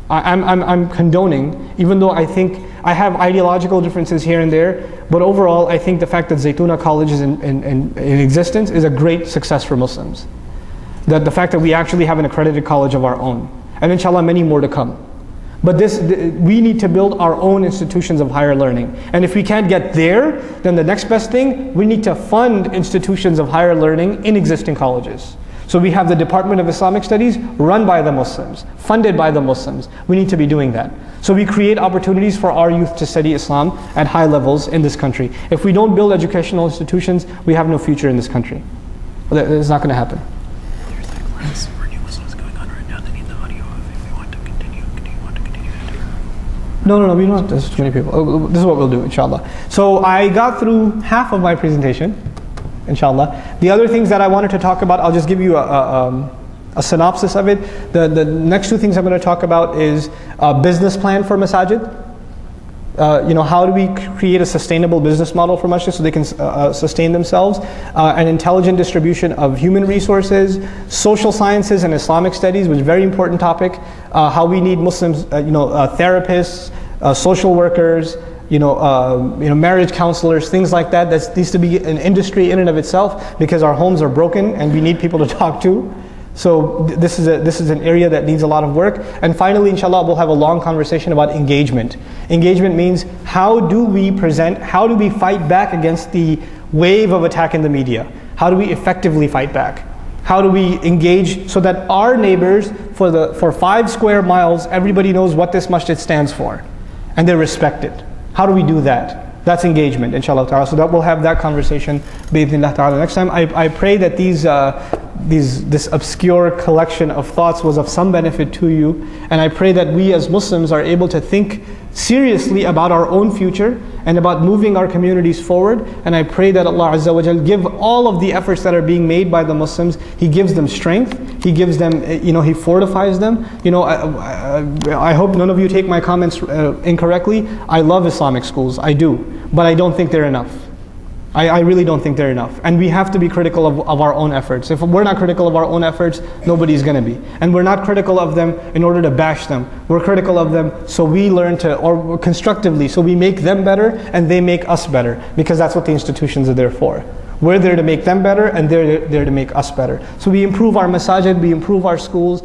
I'm condoning, even though I think I have ideological differences here and there, but overall I think the fact that Zaytuna College is in existence is a great success for Muslims. That the fact that we actually have an accredited college of our own, and inshallah many more to come. But we need to build our own institutions of higher learning. And if we can't get there, then the next best thing, we need to fund institutions of higher learning in existing colleges. So we have the Department of Islamic Studies run by the Muslims, funded by the Muslims. We need to be doing that. So we create opportunities for our youth to study Islam at high levels in this country. If we don't build educational institutions, we have no future in this country. It's not going to happen. There's that class for new Muslims going on right now. They need the audio of if we want to continue. Do you want to continue? No, we don't have to, too many people. This is what we'll do, inshallah. So I got through half of my presentation, inshallah. The other things that I wanted to talk about, I'll just give you a synopsis of it. The next two things I'm going to talk about is a business plan for masajid. How do we create a sustainable business model for masjid so they can sustain themselves? An intelligent distribution of human resources, social sciences and Islamic studies, which is a very important topic. How we need Muslims, therapists, social workers, marriage counselors, things like that. That needs to be an industry in and of itself because our homes are broken and we need people to talk to. So this is an area that needs a lot of work. And finally, inshallah, we'll have a long conversation about engagement. Engagement means how do we fight back against the wave of attack in the media? How do we effectively fight back? How do we engage so that our neighbors, for 5 square miles, everybody knows what this masjid stands for and they're respected? How do we do that? That's engagement, inshallah ta'ala. So that we'll have that conversation bi'idhnillah ta'ala next time. I pray that this obscure collection of thoughts was of some benefit to you, and I pray that we as Muslims are able to think seriously about our own future and about moving our communities forward. And I pray that Allah Azza wa Jal give all of the efforts that are being made by the Muslims, He gives them strength, He gives them, He fortifies them. I hope none of you take my comments incorrectly. I love Islamic schools, I do, but I don't think they're enough. I really don't think they're enough. And we have to be critical of our own efforts. If we're not critical of our own efforts, nobody's going to be. And we're not critical of them in order to bash them. We're critical of them so we learn or constructively, so we make them better and they make us better. Because that's what the institutions are there for. We're there to make them better and they're there to make us better. So we improve our masajid, we improve our schools.